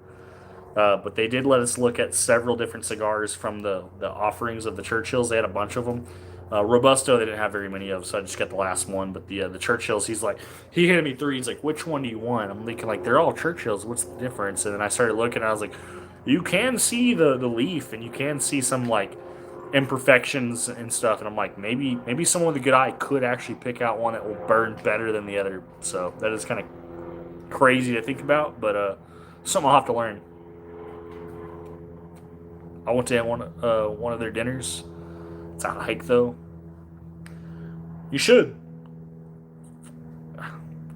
But they did let us look at several different cigars from the offerings of the Churchills. They had a bunch of them. Robusto, they didn't have very many of, so I just got the last one. But the Churchills, he handed me 3. He's like, which one do you want? I'm thinking like they're all Churchills. What's the difference? And then I started looking, and I was like, you can see the leaf, and you can see some like imperfections and stuff. And I'm like, maybe someone with a good eye could actually pick out one that will burn better than the other. So that is kind of crazy to think about, but something I'll have to learn. I went to one of their dinners. It's a hike though. You should.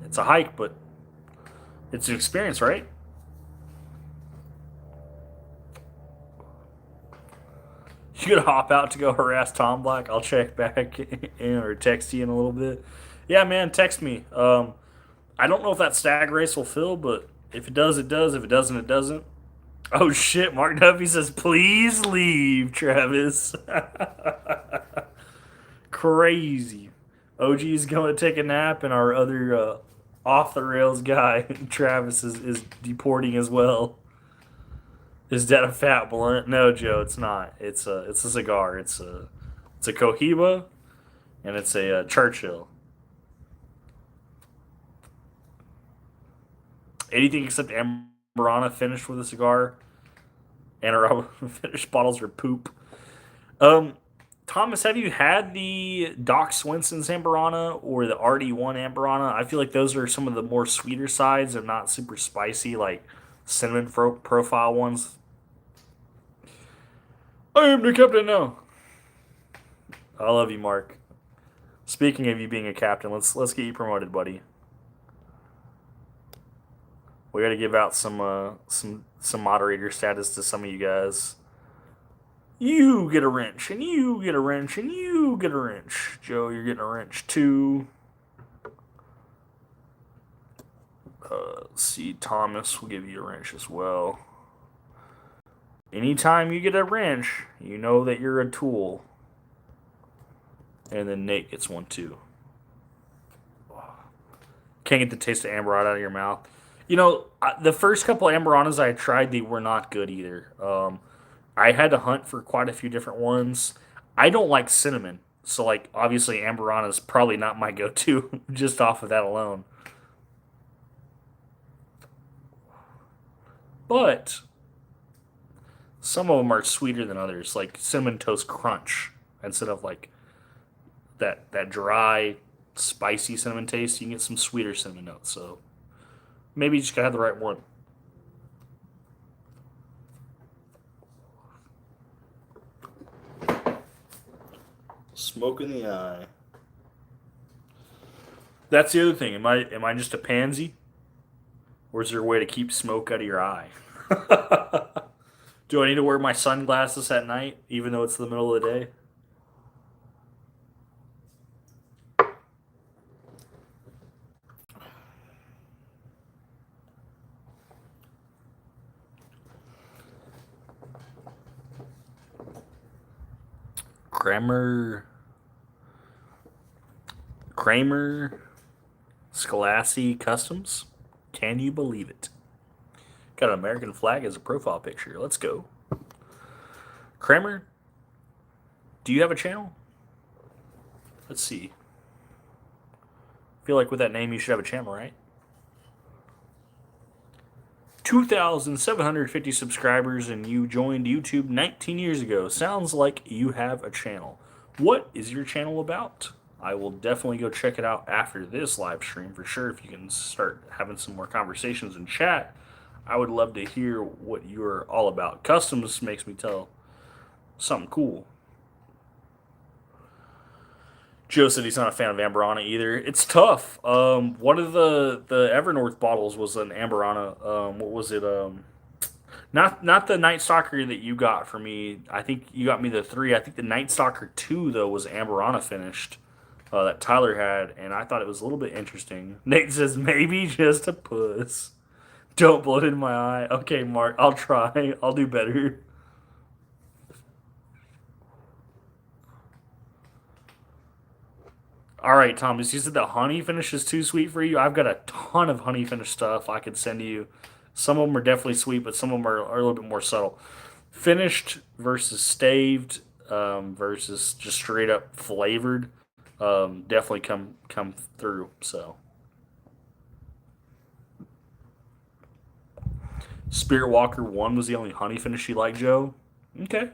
It's a hike, but it's an experience, right? You gonna hop out to go harass Tom Black? I'll check back in or text you in a little bit. Yeah, man, text me. I don't know if that stag race will fill, but if it does, it does. If it doesn't, it doesn't. Oh shit! Mark Duffy says, "Please leave, Travis." Crazy. OG's going to take a nap, and our other off the rails guy, Travis, is deporting as well. Is that a fat blunt? No, Joe, it's not. It's a cigar. It's a Cohiba, and it's a Churchill. Anything except Amberana finished with a cigar. And finished bottles are poop. Thomas, have you had the Doc Swenson's Amberana or the RD1 Amberana? I feel like those are some of the more sweeter sides and not super spicy, like cinnamon profile ones. I am the captain now. I love you, Mark. Speaking of you being a captain, let's get you promoted, buddy. We got to give out some moderator status to some of you guys. You get a wrench, and you get a wrench, and you get a wrench. Joe, you're getting a wrench too. Let's see, Thomas will give you a wrench as well. Anytime you get a wrench, you know that you're a tool. And then Nate gets one too. Can't get the taste of Amberana out of your mouth. You know, the first couple Amberanas I tried, they were not good either. I had to hunt for quite a few different ones. I don't like cinnamon, so like obviously Amberana is probably not my go-to just off of that alone. But some of them are sweeter than others, like cinnamon toast crunch instead of like that dry, spicy cinnamon taste. You can get some sweeter cinnamon notes. So maybe you just gotta have the right one. Smoke in the eye. That's the other thing. Am I just a pansy? Or is there a way to keep smoke out of your eye? Do I need to wear my sunglasses at night, even though it's the middle of the day? Kramer Scholassi Customs. Can you believe it? Got an American flag as a profile picture. Let's go. Kramer, do you have a channel? Let's see. Feel like with that name you should have a channel, right? 2,750 subscribers and you joined YouTube 19 years ago. Sounds like you have a channel. What is your channel about? I will definitely go check it out after this live stream for sure. If you can start having some more conversations in chat, I would love to hear what you're all about. Customs makes me tell something cool. Joe said he's not a fan of Amberana either. It's tough. One of the Evernorth bottles was an Amberana. What was it? Not the Night Stalker that you got for me. I think you got me the 3. I think the Night Stalker 2 though was Amberana finished. That Tyler had, and I thought it was a little bit interesting. Nate says maybe just a puss. Don't blow it in my eye. Okay, Mark, I'll try. I'll do better. All right, Thomas, you said the honey finish is too sweet for you. I've got a ton of honey finish stuff I could send you. Some of them are definitely sweet, but some of them are a little bit more subtle. Finished versus staved versus just straight up flavored definitely come through. So Spirit Walker 1 was the only honey finish you like, Joe. Okay.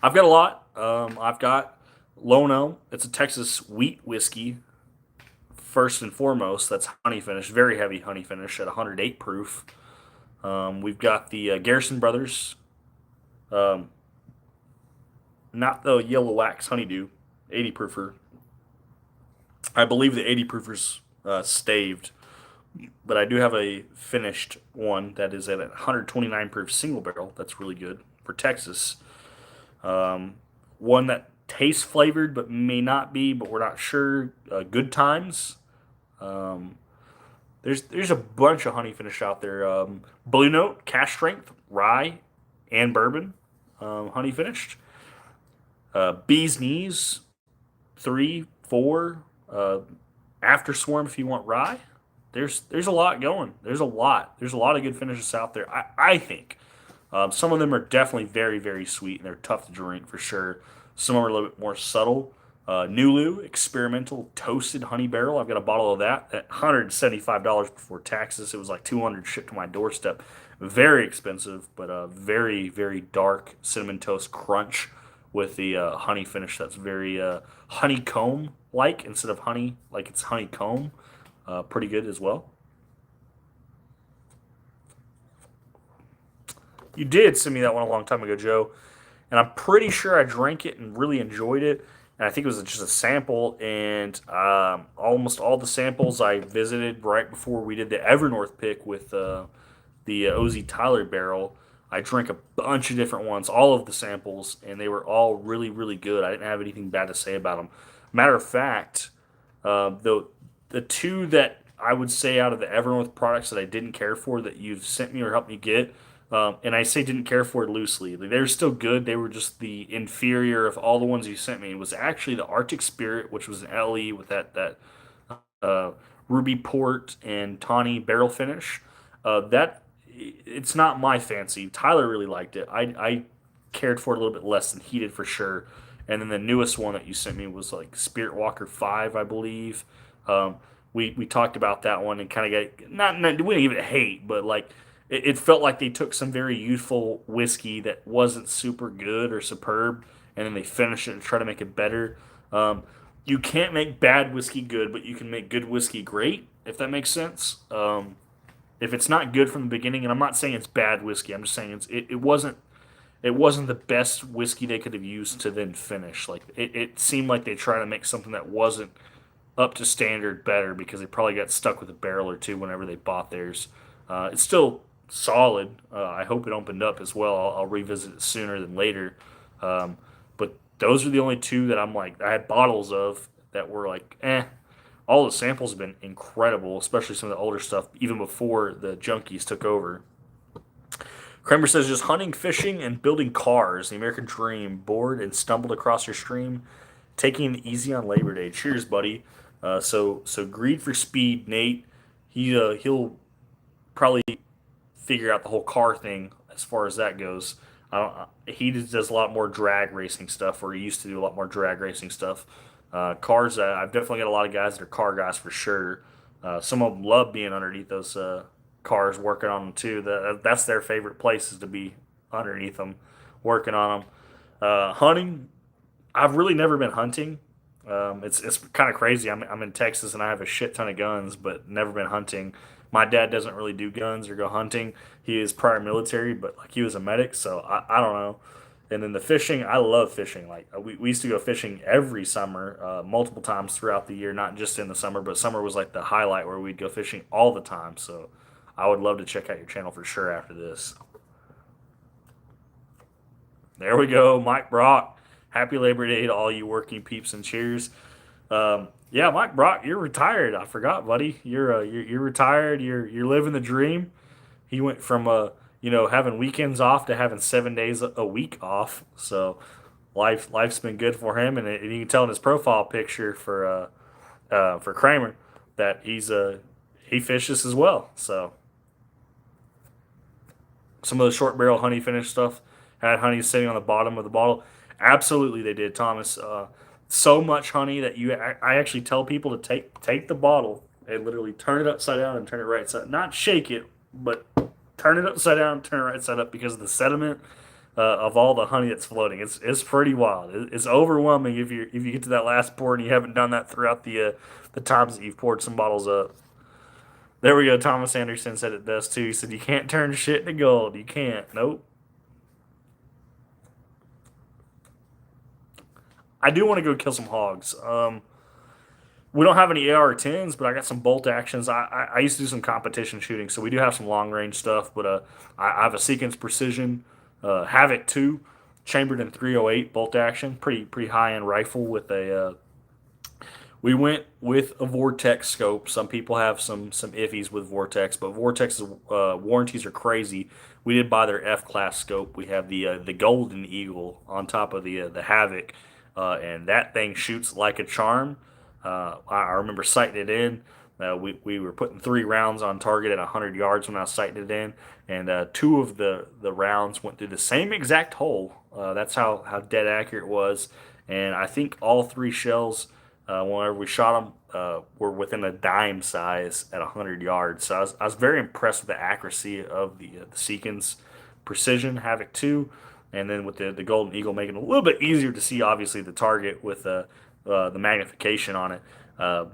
I've got a lot. I've got Lono. It's a Texas wheat whiskey. First and foremost, that's honey finish, very heavy honey finish at 108 proof. We've got the Garrison Brothers, not the yellow wax honeydew, 80 proofer. I believe the 80 proofer's staved, but I do have a finished one that is at 129 proof single barrel. That's really good. for Texas. One that tastes flavored but may not be, but we're not sure. Good Times. Um, there's a bunch of honey finish out there. Blue Note, Cash Strength, Rye, and Bourbon, honey finished. Bee's Knees, 3, 4. After Swarm, if you want Rye. There's a lot going. There's a lot. There's a lot of good finishes out there. I think some of them are definitely very very sweet and they're tough to drink for sure. Some are a little bit more subtle. Nulu Experimental Toasted Honey Barrel. I've got a bottle of that at $175 before taxes. It was like 200 shipped to my doorstep. Very expensive, but very very dark cinnamon toast crunch with the honey finish. That's very honeycomb like instead of honey like it's honeycomb. Pretty good as well. You did send me that one a long time ago, Joe, and I'm pretty sure I drank it and really enjoyed it. And I think it was just a sample, and almost all the samples I visited right before we did the Evernorth pick with the OZ Tyler barrel. I drank a bunch of different ones, all of the samples, and they were all really, really good. I didn't have anything bad to say about them. Matter of fact, the two that I would say out of the Evernorth products that I didn't care for that you've sent me or helped me get, and I say didn't care for it loosely. Like, they're still good. They were just the inferior of all the ones you sent me. It was actually the Arctic Spirit, which was an LE with that uh, ruby port and tawny barrel finish. That it's not my fancy. Tyler really liked it. I cared for it a little bit less than he did for sure. And then the newest one that you sent me was like Spirit Walker 5, I believe. Um, we talked about that one and kind of got not we didn't even hate, but like it felt like they took some very youthful whiskey that wasn't super good or superb, and then they finished it and try to make it better. Um, you can't make bad whiskey good, but you can make good whiskey great, if that makes sense. If it's not good from the beginning, and I'm not saying it's bad whiskey, I'm just saying it wasn't the best whiskey they could have used to then finish. Like it seemed like they tried to make something that wasn't up to standard better because they probably got stuck with a barrel or two whenever they bought theirs. It's still solid. I hope it opened up as well. I'll revisit it sooner than later. But those are the only two that I'm like I had bottles of that were like eh. All the samples have been incredible, especially some of the older stuff, even before the junkies took over. Kramer says just hunting, fishing, and building cars, the American dream. Bored and stumbled across your stream, taking it easy on Labor Day. Cheers, buddy. So greed for speed, Nate. He'll probably figure out the whole car thing as far as that goes. I don't. He just does a lot more drag racing stuff, or he used to do a lot more drag racing stuff. Cars, I've definitely got a lot of guys that are car guys for sure. Some of them love being underneath those cars, working on them too. That's their favorite place is to be underneath them, working on them. Hunting, I've really never been hunting. It's kind of crazy. I'm in Texas and I have a shit ton of guns, but never been hunting. My dad doesn't really do guns or go hunting. He is prior military, but like he was a medic, so I don't know. And then the fishing, I love fishing. Like we used to go fishing every summer, multiple times throughout the year, not just in the summer, but summer was like the highlight where we'd go fishing all the time. So I would love to check out your channel for sure after this. There we go, Mike Brock. Happy Labor Day to all you working peeps and cheers. Yeah, Mike Brock, you're retired. I forgot, buddy. You're retired. You're living the dream. He went from having weekends off to having 7 days a week off. So life's been good for him, and you can tell in his profile picture for Kramer that he fishes as well. So some of the short barrel honey finish stuff had honey sitting on the bottom of the bottle. Absolutely, they did, Thomas. So much honey that I actually tell people to take the bottle and literally turn it upside down and turn it right side. Not shake it, but turn it upside down, turn it right side up because of the sediment of all the honey that's floating. It's pretty wild. It's overwhelming if you get to that last pour and you haven't done that throughout the times that you've poured some bottles up. There we go. Thomas Anderson said it best too. He said you can't turn shit into gold. You can't. Nope. I do want to go kill some hogs. We don't have any AR-10s, but I got some bolt actions. I used to do some competition shooting, so we do have some long range stuff. But I have a Sequence Precision Havoc 2, chambered in 308 bolt action, pretty high end rifle with a. We went with a Vortex scope. Some people have some iffies with Vortex, but Vortex's warranties are crazy. We did buy their F class scope. We have the Golden Eagle on top of the Havoc, and that thing shoots like a charm. I remember sighting it in. We were putting 3 rounds on target at 100 yards when I was sighting it in, and 2 of the rounds went through the same exact hole. That's how dead accurate it was. And I think all 3 shells, whenever we shot them, were within a dime size at 100 yards. So I was very impressed with the accuracy of the Seekins Precision Havoc 2. And then with the Golden Eagle making it a little bit easier to see, obviously, the target with the magnification on it.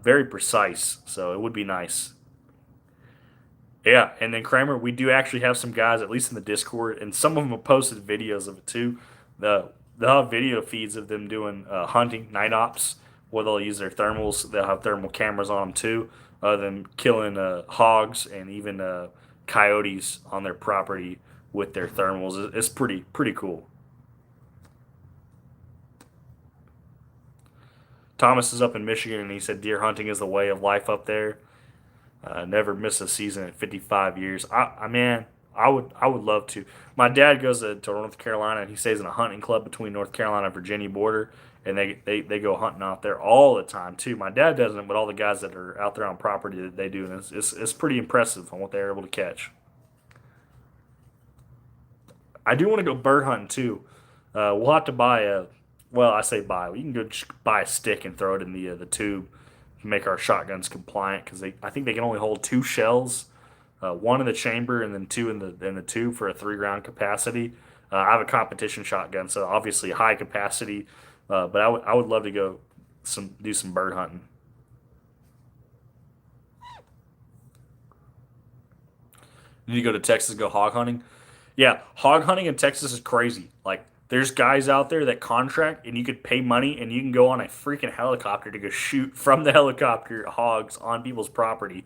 Very precise, so it would be nice. Yeah, and then Kramer, we do actually have some guys, at least in the Discord, and some of them have posted videos of it too. They'll have video feeds of them doing hunting, night ops, where they'll use their thermals. They'll have thermal cameras on them too. Them killing hogs and even coyotes on their property with their thermals. It's pretty cool. Thomas is up in Michigan, and he said deer hunting is the way of life up there. Never miss a season at 55 years. I would love to. My dad goes to North Carolina, and he stays in a hunting club between North Carolina and Virginia border, and they go hunting out there all the time too. My dad doesn't, but all the guys that are out there on property that they do, and it's pretty impressive on what they're able to catch. I do want to go bird hunting too. We'll have to buy a. Well, I say buy. You can go just buy a stick and throw it in the tube to make our shotguns compliant because I think they can only hold 2 shells, 1 in the chamber and then 2 in the tube for a 3 round capacity. I have a competition shotgun, so obviously high capacity, but I would love to go do some bird hunting. You need to go to Texas, go hog hunting. Yeah, hog hunting in Texas is crazy. Like, there's guys out there that contract, and you could pay money, and you can go on a freaking helicopter to go shoot from the helicopter hogs on people's property.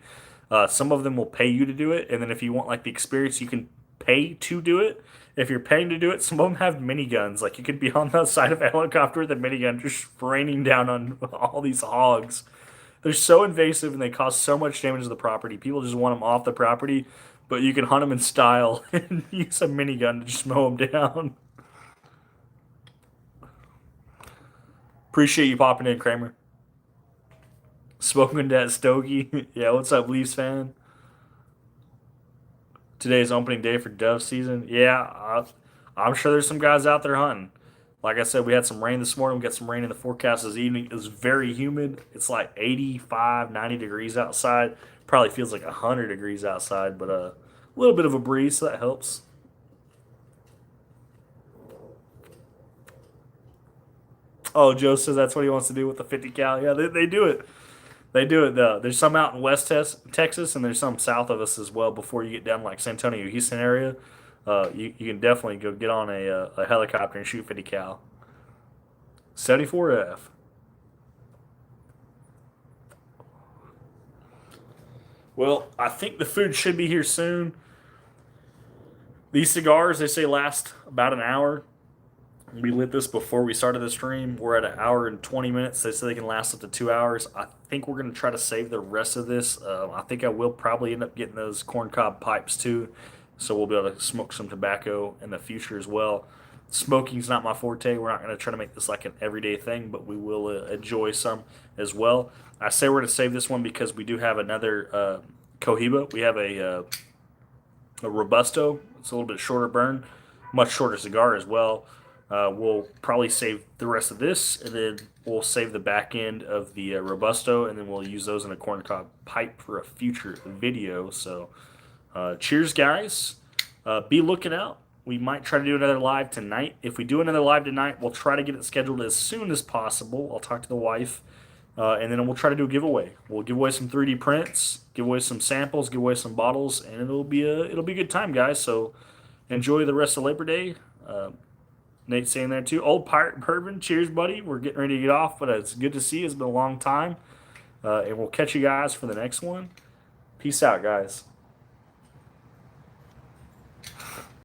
Some of them will pay you to do it, and then if you want like the experience, you can pay to do it. If you're paying to do it, some of them have miniguns. Like you could be on the side of a helicopter with a minigun, just raining down on all these hogs. They're so invasive and they cause so much damage to the property. People just want them off the property, but you can hunt them in style and use a minigun to just mow them down. Appreciate you popping in, Kramer. Smoking that stogie. Yeah, what's up, Leafs fan? Today's opening day for dove season. Yeah, I'm sure there's some guys out there hunting. Like I said, we had some rain this morning. We got some rain in the forecast this evening. It was very humid. It's like 85, 90 degrees outside. Probably feels like 100 degrees outside, but a little bit of a breeze, so that helps. Oh, Joe says that's what he wants to do with the 50 cal. Yeah, they do it. They do it. There's some out in Texas, and there's some south of us as well. Before you get down like San Antonio, Houston area, you can definitely go get on a helicopter and shoot 50 cal. 74F. Well, I think the food should be here soon. These cigars, they say, last about an hour. We lit this before we started the stream. We're at 1 hour and 20 minutes. They say they can last up to 2 hours. I think we're going to try to save the rest of this. I think I will probably end up getting those corncob pipes too. So we'll be able to smoke some tobacco in the future as well. Smoking's not my forte. We're not going to try to make this like an everyday thing, but we will enjoy some as well. I say we're going to save this one because we do have another Cohiba. We have a Robusto. It's a little bit shorter burn, much shorter cigar as well. We'll probably save the rest of this, and then we'll save the back end of the Robusto, and then we'll use those in a corncob pipe for a future video. So, cheers, guys. Be looking out. We might try to do another live tonight. If we do another live tonight, we'll try to get it scheduled as soon as possible. I'll talk to the wife, and then we'll try to do a giveaway. We'll give away some 3D prints, give away some samples, give away some bottles, and it'll be a good time, guys. So, enjoy the rest of Labor Day. Nate's saying there too. Old Pirate Bourbon, cheers, buddy. We're getting ready to get off, but it's good to see you. It's been a long time. And we'll catch you guys for the next one. Peace out, guys.